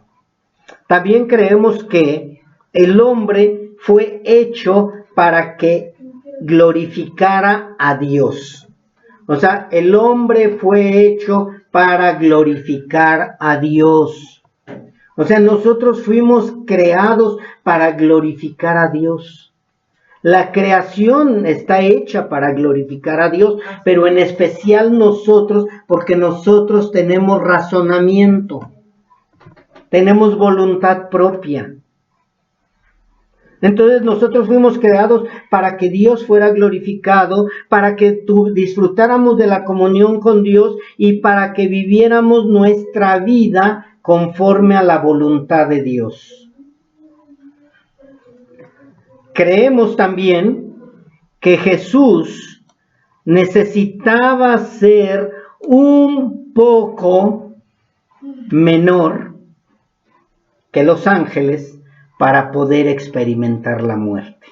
También creemos que el hombre fue hecho para que glorificara a Dios. O sea, el hombre fue hecho para glorificar a Dios. O sea, nosotros fuimos creados para glorificar a Dios. La creación está hecha para glorificar a Dios, pero en especial nosotros, porque nosotros tenemos razonamiento, tenemos voluntad propia. Entonces nosotros fuimos creados para que Dios fuera glorificado, para que disfrutáramos de la comunión con Dios y para que viviéramos nuestra vida conforme a la voluntad de Dios. Creemos también que Jesús necesitaba ser un poco menor que los ángeles para poder experimentar la muerte.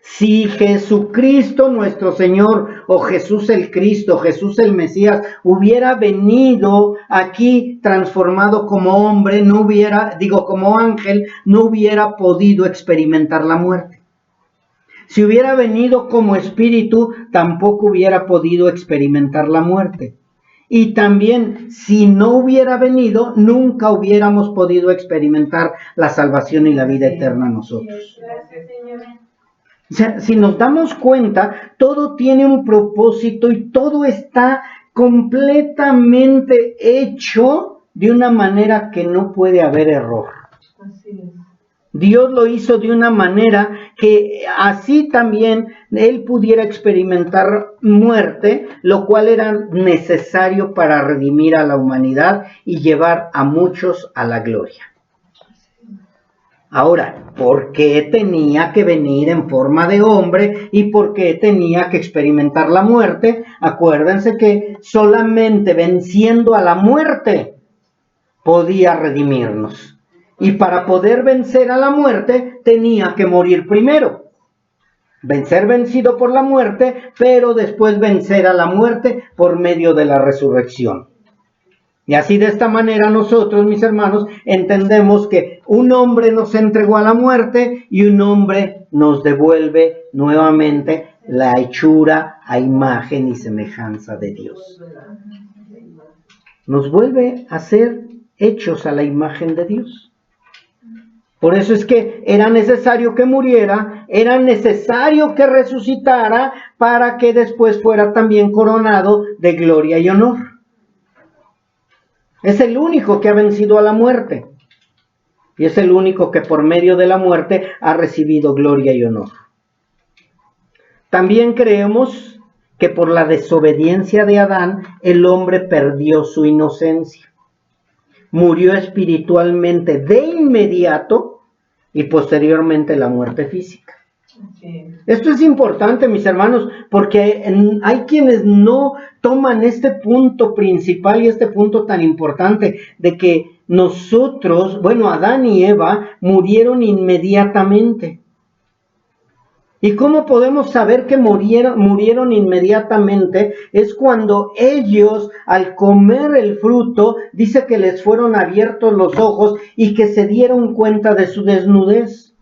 Si Jesucristo nuestro Señor o Jesús el Cristo, Jesús el Mesías, hubiera venido aquí transformado como hombre, como ángel, no hubiera podido experimentar la muerte. Si hubiera venido como espíritu, tampoco hubiera podido experimentar la muerte. Y también, si no hubiera venido, nunca hubiéramos podido experimentar la salvación y la vida eterna nosotros. O sea, si nos damos cuenta, todo tiene un propósito y todo está completamente hecho de una manera que no puede haber error. Dios lo hizo de una manera que así también Él pudiera experimentar muerte, lo cual era necesario para redimir a la humanidad y llevar a muchos a la gloria. Ahora, ¿por qué tenía que venir en forma de hombre y por qué tenía que experimentar la muerte? Acuérdense que solamente venciendo a la muerte podía redimirnos. Y para poder vencer a la muerte tenía que morir primero. Ser vencido por la muerte, pero después vencer a la muerte por medio de la resurrección. Y así de esta manera nosotros, mis hermanos, entendemos que un hombre nos entregó a la muerte y un hombre nos devuelve nuevamente la hechura a imagen y semejanza de Dios. Nos vuelve a ser hechos a la imagen de Dios. Por eso es que era necesario que muriera, era necesario que resucitara para que después fuera también coronado de gloria y honor. Es el único que ha vencido a la muerte. Y es el único que por medio de la muerte ha recibido gloria y honor. También creemos que por la desobediencia de Adán el hombre perdió su inocencia. Murió espiritualmente de inmediato y posteriormente la muerte física. Esto es importante, mis hermanos, porque hay quienes no toman este punto principal y este punto tan importante de que nosotros, Adán y Eva murieron inmediatamente. ¿Y cómo podemos saber que murieron inmediatamente? Es cuando ellos, al comer el fruto, dice que les fueron abiertos los ojos y que se dieron cuenta de su desnudez.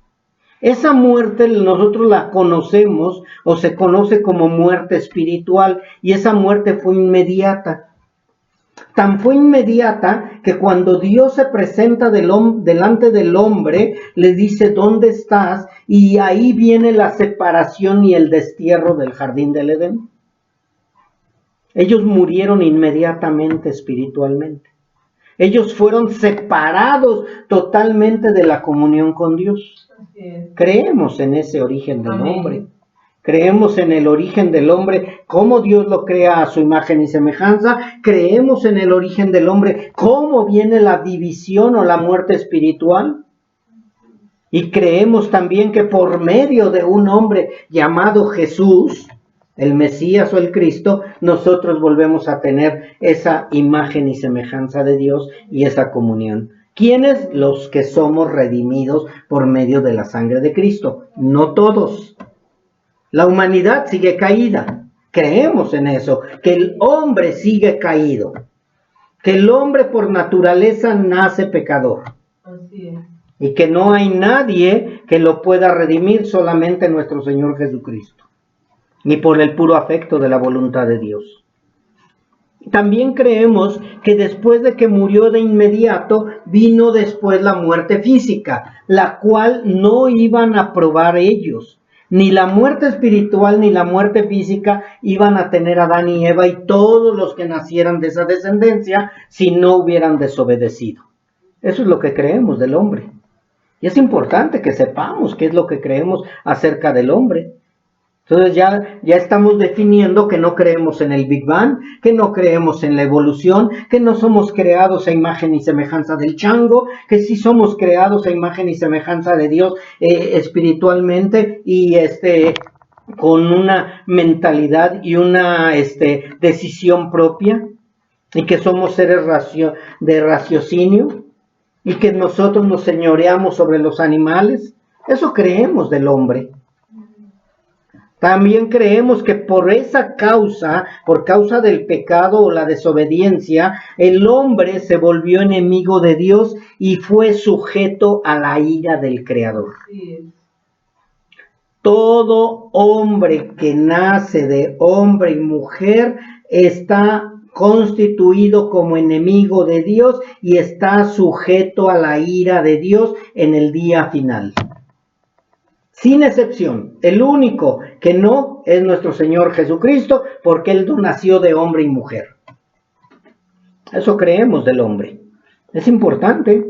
Esa muerte nosotros la conocemos o se conoce como muerte espiritual, y esa muerte fue inmediata. Tan fue inmediata que cuando Dios se presenta delante del hombre, le dice: ¿dónde estás? Y ahí viene la separación y el destierro del jardín del Edén. Ellos murieron inmediatamente espiritualmente. Ellos fueron separados totalmente de la comunión con Dios. Creemos en ese origen del hombre. Creemos en el origen del hombre, cómo Dios lo crea a su imagen y semejanza. Creemos en el origen del hombre, cómo viene la división o la muerte espiritual. Y creemos también que por medio de un hombre llamado Jesús, el Mesías o el Cristo, nosotros volvemos a tener esa imagen y semejanza de Dios y esa comunión. ¿Quiénes? Los que somos redimidos por medio de la sangre de Cristo. No todos. La humanidad sigue caída. Creemos en eso, que el hombre sigue caído, que el hombre por naturaleza nace pecador. Así es. Y que no hay nadie que lo pueda redimir, solamente nuestro Señor Jesucristo, ni por el puro afecto de la voluntad de Dios. También creemos que después de que murió de inmediato, vino después la muerte física, la cual no iban a probar ellos. Ni la muerte espiritual ni la muerte física iban a tener Adán y Eva y todos los que nacieran de esa descendencia si no hubieran desobedecido. Eso es lo que creemos del hombre. Y es importante que sepamos qué es lo que creemos acerca del hombre. Entonces ya estamos definiendo que no creemos en el Big Bang, que no creemos en la evolución, que no somos creados a imagen y semejanza del chango, que sí somos creados a imagen y semejanza de Dios espiritualmente y con una mentalidad y una decisión propia, y que somos seres de raciocinio y que nosotros nos señoreamos sobre los animales. Eso creemos del hombre. También creemos que por esa causa, por causa del pecado o la desobediencia, el hombre se volvió enemigo de Dios y fue sujeto a la ira del Creador. Sí. Todo hombre que nace de hombre y mujer está constituido como enemigo de Dios y está sujeto a la ira de Dios en el día final. Sin excepción, el único que no es nuestro Señor Jesucristo, porque Él nació de hombre y mujer. Eso creemos del hombre. Es importante,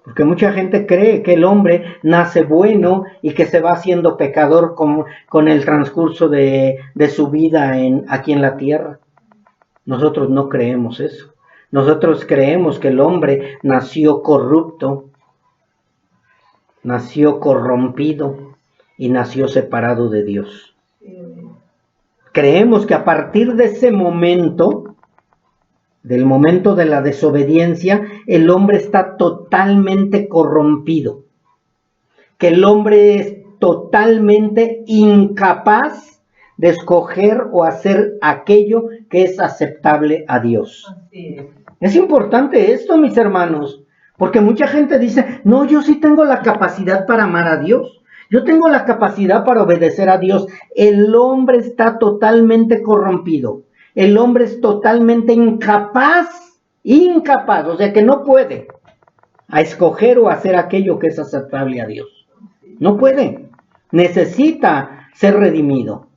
porque mucha gente cree que el hombre nace bueno y que se va haciendo pecador con el transcurso de su vida aquí en la tierra. Nosotros no creemos eso. Nosotros creemos que el hombre nació corrupto, nació corrompido y nació separado de Dios. Creemos que a partir de ese momento, del momento de la desobediencia, el hombre está totalmente corrompido, que el hombre es totalmente incapaz de escoger o hacer aquello que es aceptable a Dios. Así es. Es importante esto, mis hermanos. Porque mucha gente dice: no, yo sí tengo la capacidad para amar a Dios. Yo tengo la capacidad para obedecer a Dios. El hombre está totalmente corrompido. El hombre es totalmente incapaz, o sea que no puede a escoger o hacer aquello que es aceptable a Dios. No puede. Necesita ser redimido.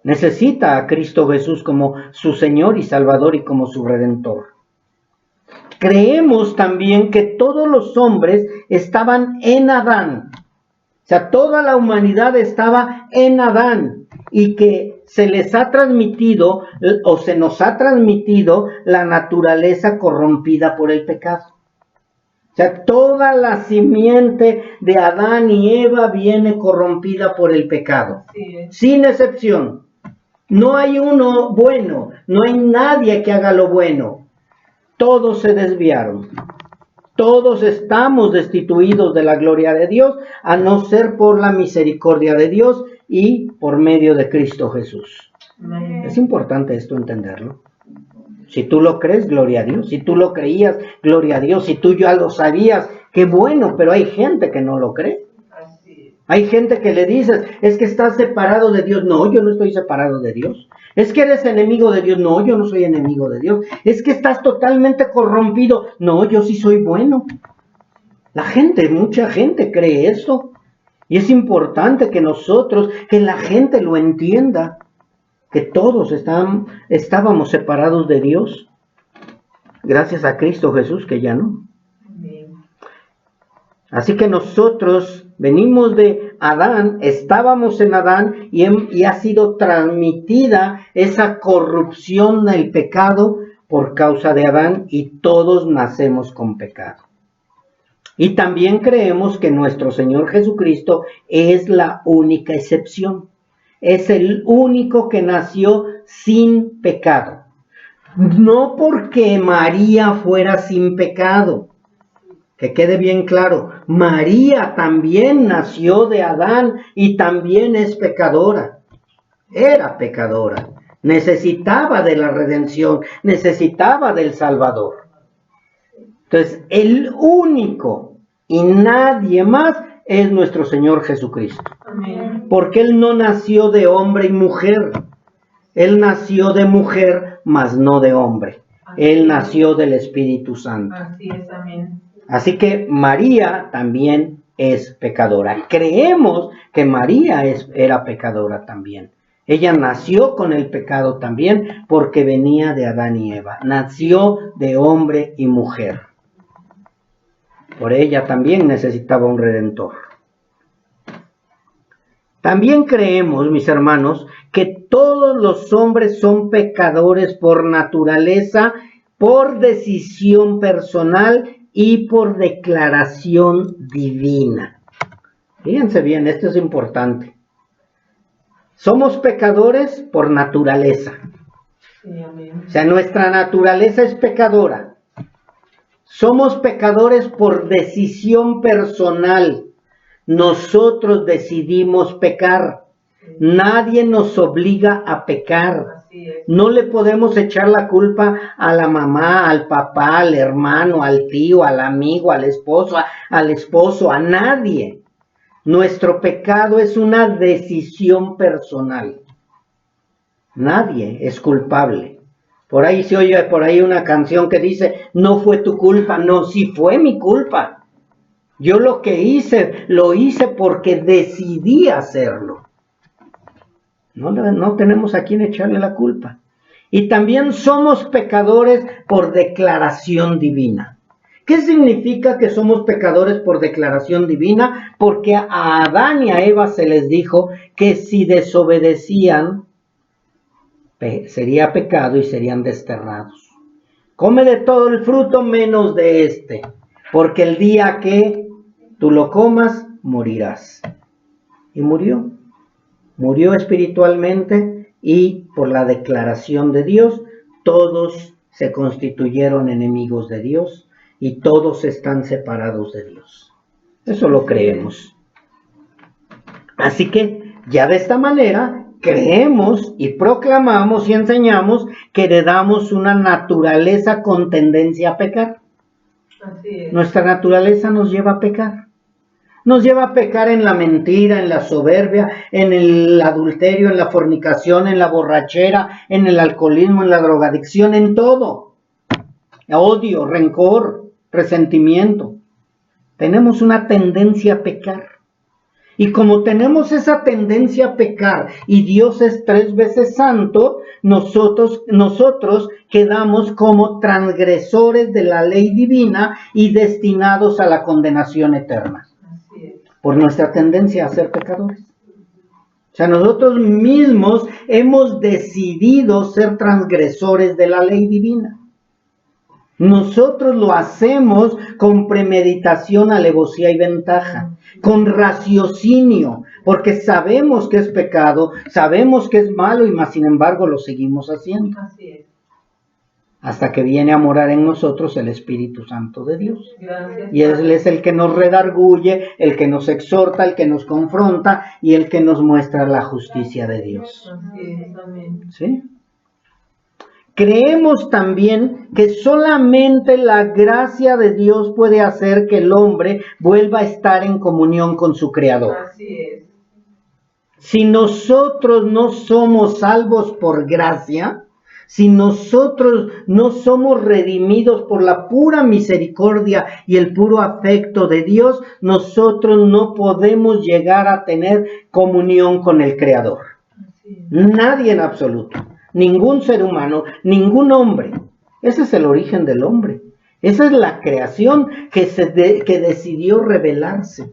Necesita a Cristo Jesús como su Señor y Salvador y como su Redentor. Creemos también que todos los hombres estaban en Adán, O sea, toda la humanidad estaba en Adán y que se les ha transmitido o se nos ha transmitido la naturaleza corrompida por el pecado. O sea, toda la simiente de Adán y Eva viene corrompida por el pecado, sin excepción. No hay uno bueno, no hay nadie que haga lo bueno. Todos se desviaron. Todos estamos destituidos de la gloria de Dios, a no ser por la misericordia de Dios y por medio de Cristo Jesús. Es importante esto entenderlo. Si tú lo crees, gloria a Dios. Si tú lo creías, gloria a Dios. Si tú ya lo sabías, qué bueno, pero hay gente que no lo cree. Hay gente que le dices, es que estás separado de Dios. No, yo no estoy separado de Dios. Es que eres enemigo de Dios. No, yo no soy enemigo de Dios. Es que estás totalmente corrompido. No, yo sí soy bueno. La gente, mucha gente cree eso. Y es importante que nosotros, que la gente lo entienda, que todos estábamos separados de Dios. Gracias a Cristo Jesús, que ya no. Así que nosotros venimos de Adán, estábamos en Adán y ha sido transmitida esa corrupción del pecado por causa de Adán y todos nacemos con pecado. Y también creemos que nuestro Señor Jesucristo es la única excepción. Es el único que nació sin pecado. No porque María fuera sin pecado. Que quede bien claro, María también nació de Adán y también es pecadora. Era pecadora. Necesitaba de la redención, necesitaba del Salvador. Entonces, el único y nadie más es nuestro Señor Jesucristo. Amén. Porque Él no nació de hombre y mujer. Él nació de mujer, mas no de hombre. Él nació del Espíritu Santo. Así es, amén. Así que María también es pecadora. Creemos que María era pecadora también. Ella nació con el pecado también porque venía de Adán y Eva. Nació de hombre y mujer. Por ella también necesitaba un redentor. También creemos, mis hermanos, que todos los hombres son pecadores por naturaleza, por decisión personal y por declaración divina. Fíjense bien, esto es importante. Somos pecadores por naturaleza. O sea, nuestra naturaleza es pecadora. Somos pecadores por decisión personal. Nosotros decidimos pecar. Nadie nos obliga a pecar. No le podemos echar la culpa a la mamá, al papá, al hermano, al tío, al amigo, al esposo, a nadie. Nuestro pecado es una decisión personal. Nadie es culpable. Por ahí se oye una canción que dice, no fue tu culpa. No, sí fue mi culpa. Yo lo que hice, lo hice porque decidí hacerlo. No tenemos a quien echarle la culpa. Y también somos pecadores por declaración divina. ¿Qué significa que somos pecadores por declaración divina? Porque a Adán y a Eva se les dijo que si desobedecían, sería pecado y serían desterrados. Come de todo el fruto menos de este, porque el día que tú lo comas, morirás. Y murió. Murió espiritualmente y por la declaración de Dios, todos se constituyeron enemigos de Dios y todos están separados de Dios. Eso lo creemos. Así que ya de esta manera creemos y proclamamos y enseñamos que heredamos una naturaleza con tendencia a pecar. Así es. Nuestra naturaleza nos lleva a pecar. Nos lleva a pecar en la mentira, en la soberbia, en el adulterio, en la fornicación, en la borrachera, en el alcoholismo, en la drogadicción, en todo. Odio, rencor, resentimiento. Tenemos una tendencia a pecar. Y como tenemos esa tendencia a pecar y Dios es 3 veces santo, nosotros quedamos como transgresores de la ley divina y destinados a la condenación eterna. por nuestra tendencia a ser pecadores. O sea, nosotros mismos hemos decidido ser transgresores de la ley divina. Nosotros lo hacemos con premeditación, alevosía y ventaja, con raciocinio, porque sabemos que es pecado, sabemos que es malo y más sin embargo lo seguimos haciendo. Así es. Hasta que viene a morar en nosotros el Espíritu Santo de Dios. Gracias, Y Él es el que nos redarguye, el que nos exhorta, el que nos confronta y el que nos muestra la justicia de Dios. Así es, amén. ¿Sí? Creemos también que solamente la gracia de Dios puede hacer que el hombre vuelva a estar en comunión con su Creador. Así es. Si nosotros no somos salvos por gracia, si nosotros no somos redimidos por la pura misericordia y el puro afecto de Dios, nosotros no podemos llegar a tener comunión con el Creador. Así es. Nadie en absoluto, ningún ser humano, ningún hombre. Ese es el origen del hombre. Esa es la creación que decidió rebelarse.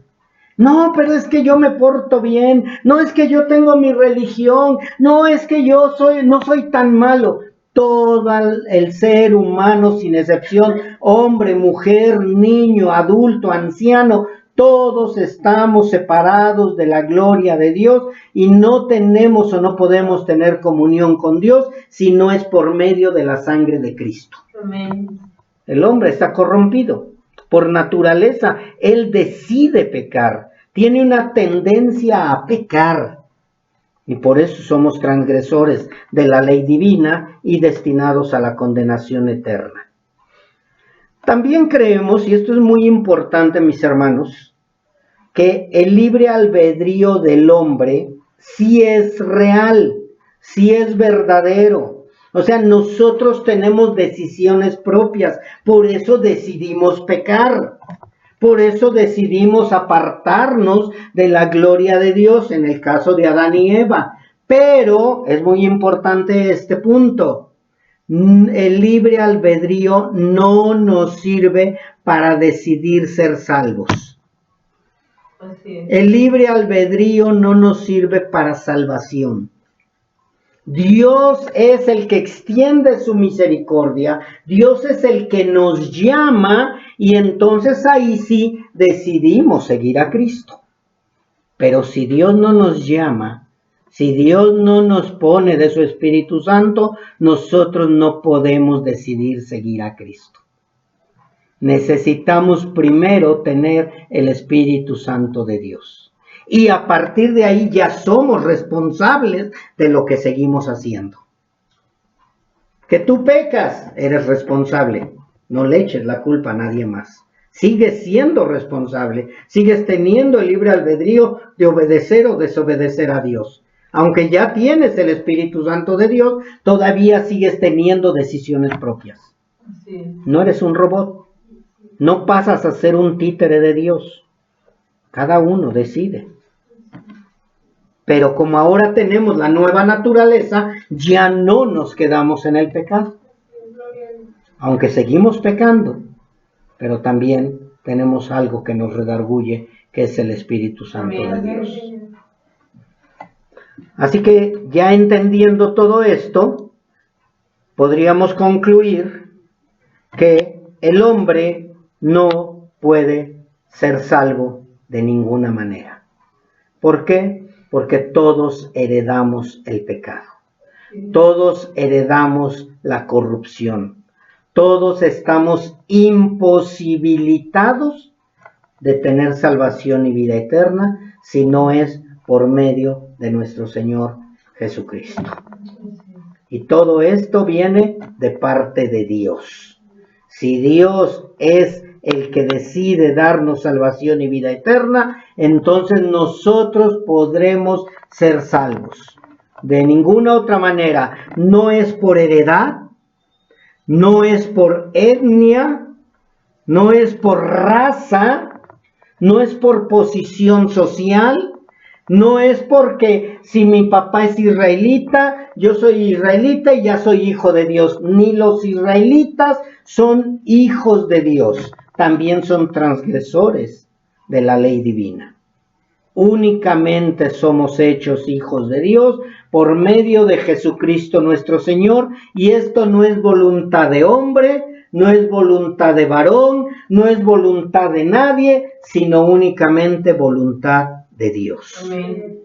No, pero es que yo me porto bien, no es que yo tengo mi religión, no es que yo no soy tan malo. Todo el ser humano sin excepción, hombre, mujer, niño, adulto, anciano, todos estamos separados de la gloria de Dios y no tenemos o no podemos tener comunión con Dios si no es por medio de la sangre de Cristo. Amén. El hombre está corrompido. Por naturaleza, él decide pecar. Tiene una tendencia a pecar. Y por eso somos transgresores de la ley divina y destinados a la condenación eterna. También creemos, y esto es muy importante, mis hermanos, que el libre albedrío del hombre sí es real, sí es verdadero. O sea, nosotros tenemos decisiones propias, por eso decidimos pecar. Por eso decidimos apartarnos de la gloria de Dios en el caso de Adán y Eva. Pero es muy importante este punto. El libre albedrío no nos sirve para decidir ser salvos. Así es. El libre albedrío no nos sirve para salvación. Dios es el que extiende su misericordia, Dios es el que nos llama y entonces ahí sí decidimos seguir a Cristo. Pero si Dios no nos llama, si Dios no nos pone de su Espíritu Santo, nosotros no podemos decidir seguir a Cristo. Necesitamos primero tener el Espíritu Santo de Dios. Y a partir de ahí ya somos responsables de lo que seguimos haciendo. Que tú pecas, eres responsable. No le eches la culpa a nadie más. Sigues siendo responsable. Sigues teniendo el libre albedrío de obedecer o desobedecer a Dios. Aunque ya tienes el Espíritu Santo de Dios, todavía sigues teniendo decisiones propias. Así es. No eres un robot. No pasas a ser un títere de Dios. Cada uno decide. Pero como ahora tenemos la nueva naturaleza, ya no nos quedamos en el pecado. Aunque seguimos pecando, pero también tenemos algo que nos redarguye, que es el Espíritu Santo de Dios. Así que ya entendiendo todo esto, podríamos concluir que el hombre no puede ser salvo de ninguna manera. ¿Por qué? Porque todos heredamos el pecado. Todos heredamos la corrupción. Todos estamos imposibilitados de tener salvación y vida eterna si no es por medio de nuestro Señor Jesucristo. Y todo esto viene de parte de Dios. Si Dios es el que decide darnos salvación y vida eterna, entonces nosotros podremos ser salvos. De ninguna otra manera. No es por heredad, no es por etnia, no es por raza, no es por posición social, no es porque si mi papá es israelita, yo soy israelita y ya soy hijo de Dios. Ni los israelitas son hijos de Dios. También son transgresores de la ley divina. únicamente somos hechos hijos de Dios por medio de Jesucristo nuestro Señor, y esto no es voluntad de hombre, no es voluntad de varón, no es voluntad de nadie, sino únicamente voluntad de Dios. Amén.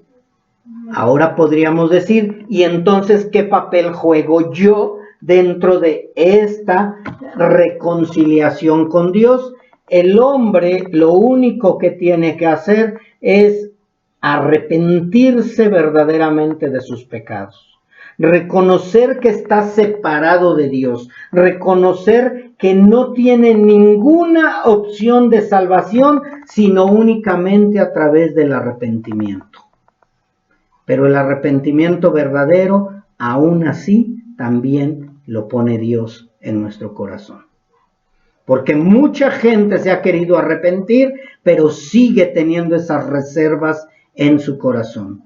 Ahora podríamos decir, ¿y entonces qué papel juego yo dentro de esta reconciliación con Dios? El hombre lo único que tiene que hacer es arrepentirse verdaderamente de sus pecados, reconocer que está separado de Dios, reconocer que no tiene ninguna opción de salvación, sino únicamente a través del arrepentimiento. Pero el arrepentimiento verdadero, aún así, también lo pone Dios en nuestro corazón. Porque mucha gente se ha querido arrepentir, pero sigue teniendo esas reservas en su corazón.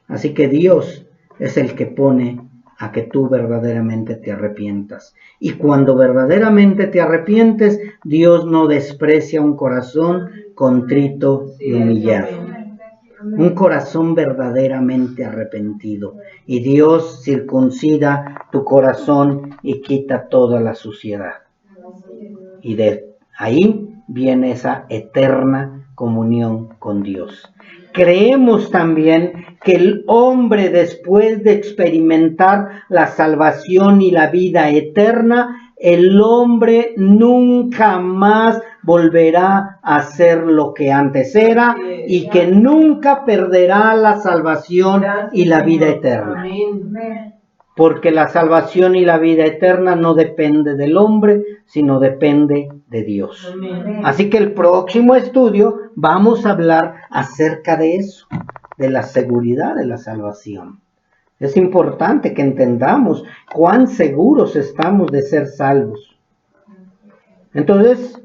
Así que Dios es el que pone a que tú verdaderamente te arrepientas. Y cuando verdaderamente te arrepientes, Dios no desprecia un corazón contrito y humillado. Un corazón verdaderamente arrepentido. Y Dios circuncida tu corazón y quita toda la suciedad. Y de ahí viene esa eterna comunión con Dios. Creemos también que el hombre, después de experimentar la salvación y la vida eterna, el hombre nunca más volverá a ser lo que antes era y que nunca perderá la salvación y la vida eterna. Porque la salvación y la vida eterna no depende del hombre, sino depende de Dios. Así que el próximo estudio vamos a hablar acerca de eso, de la seguridad de la salvación. Es importante que entendamos cuán seguros estamos de ser salvos. Entonces,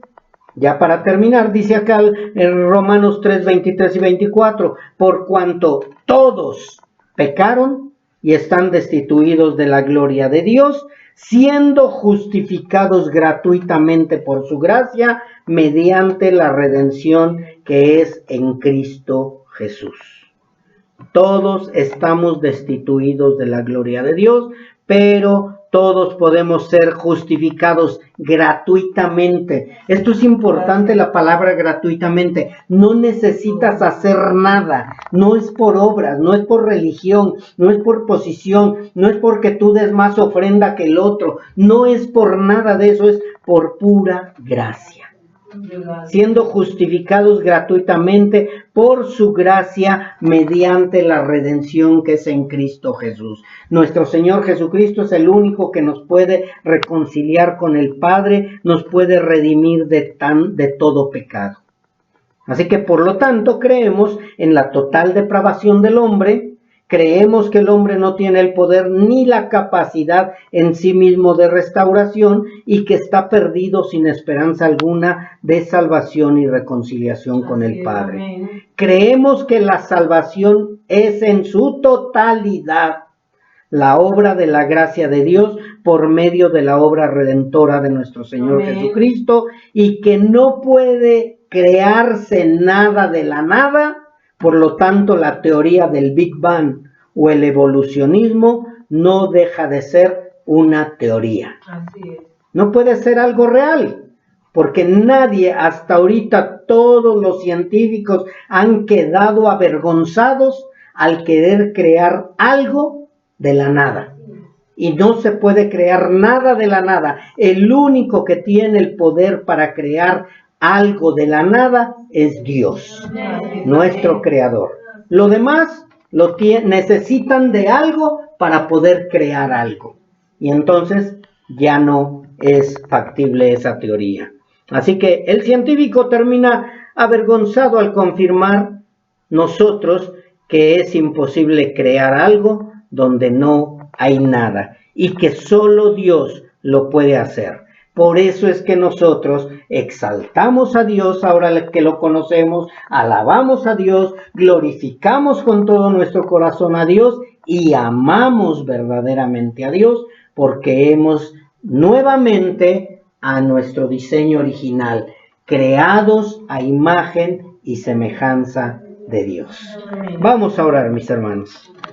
ya para terminar, dice acá en Romanos 3, 23 y 24, por cuanto todos pecaron y están destituidos de la gloria de Dios, siendo justificados gratuitamente por su gracia, mediante la redención que es en Cristo Jesús. Todos estamos destituidos de la gloria de Dios, pero todos podemos ser justificados gratuitamente. Esto es importante, la palabra gratuitamente. No necesitas hacer nada. No es por obras, no es por religión, no es por posición, no es porque tú des más ofrenda que el otro. No es por nada de eso, es por pura gracia. Siendo justificados gratuitamente por su gracia mediante la redención que es en Cristo Jesús. Nuestro Señor Jesucristo es el único que nos puede reconciliar con el Padre, nos puede redimir de todo pecado. Así que por lo tanto creemos en la total depravación del hombre. Creemos que el hombre no tiene el poder ni la capacidad en sí mismo de restauración y que está perdido sin esperanza alguna de salvación y reconciliación con el Padre. Creemos que la salvación es en su totalidad la obra de la gracia de Dios por medio de la obra redentora de nuestro Señor Jesucristo y que no puede crearse nada de la nada. Por lo tanto, la teoría del Big Bang o el evolucionismo no deja de ser una teoría. Así es. No puede ser algo real, porque nadie hasta ahorita, todos los científicos han quedado avergonzados al querer crear algo de la nada. Y no se puede crear nada de la nada. El único que tiene el poder para crear algo de la nada es Dios, nuestro creador. Lo demás necesitan de algo para poder crear algo. Y entonces ya no es factible esa teoría. Así que el científico termina avergonzado al confirmar nosotros que es imposible crear algo donde no hay nada y que solo Dios lo puede hacer. Por eso es que nosotros exaltamos a Dios ahora que lo conocemos, alabamos a Dios, glorificamos con todo nuestro corazón a Dios y amamos verdaderamente a Dios porque hemos nuevamente a nuestro diseño original, creados a imagen y semejanza de Dios. Amén. Vamos a orar, mis hermanos.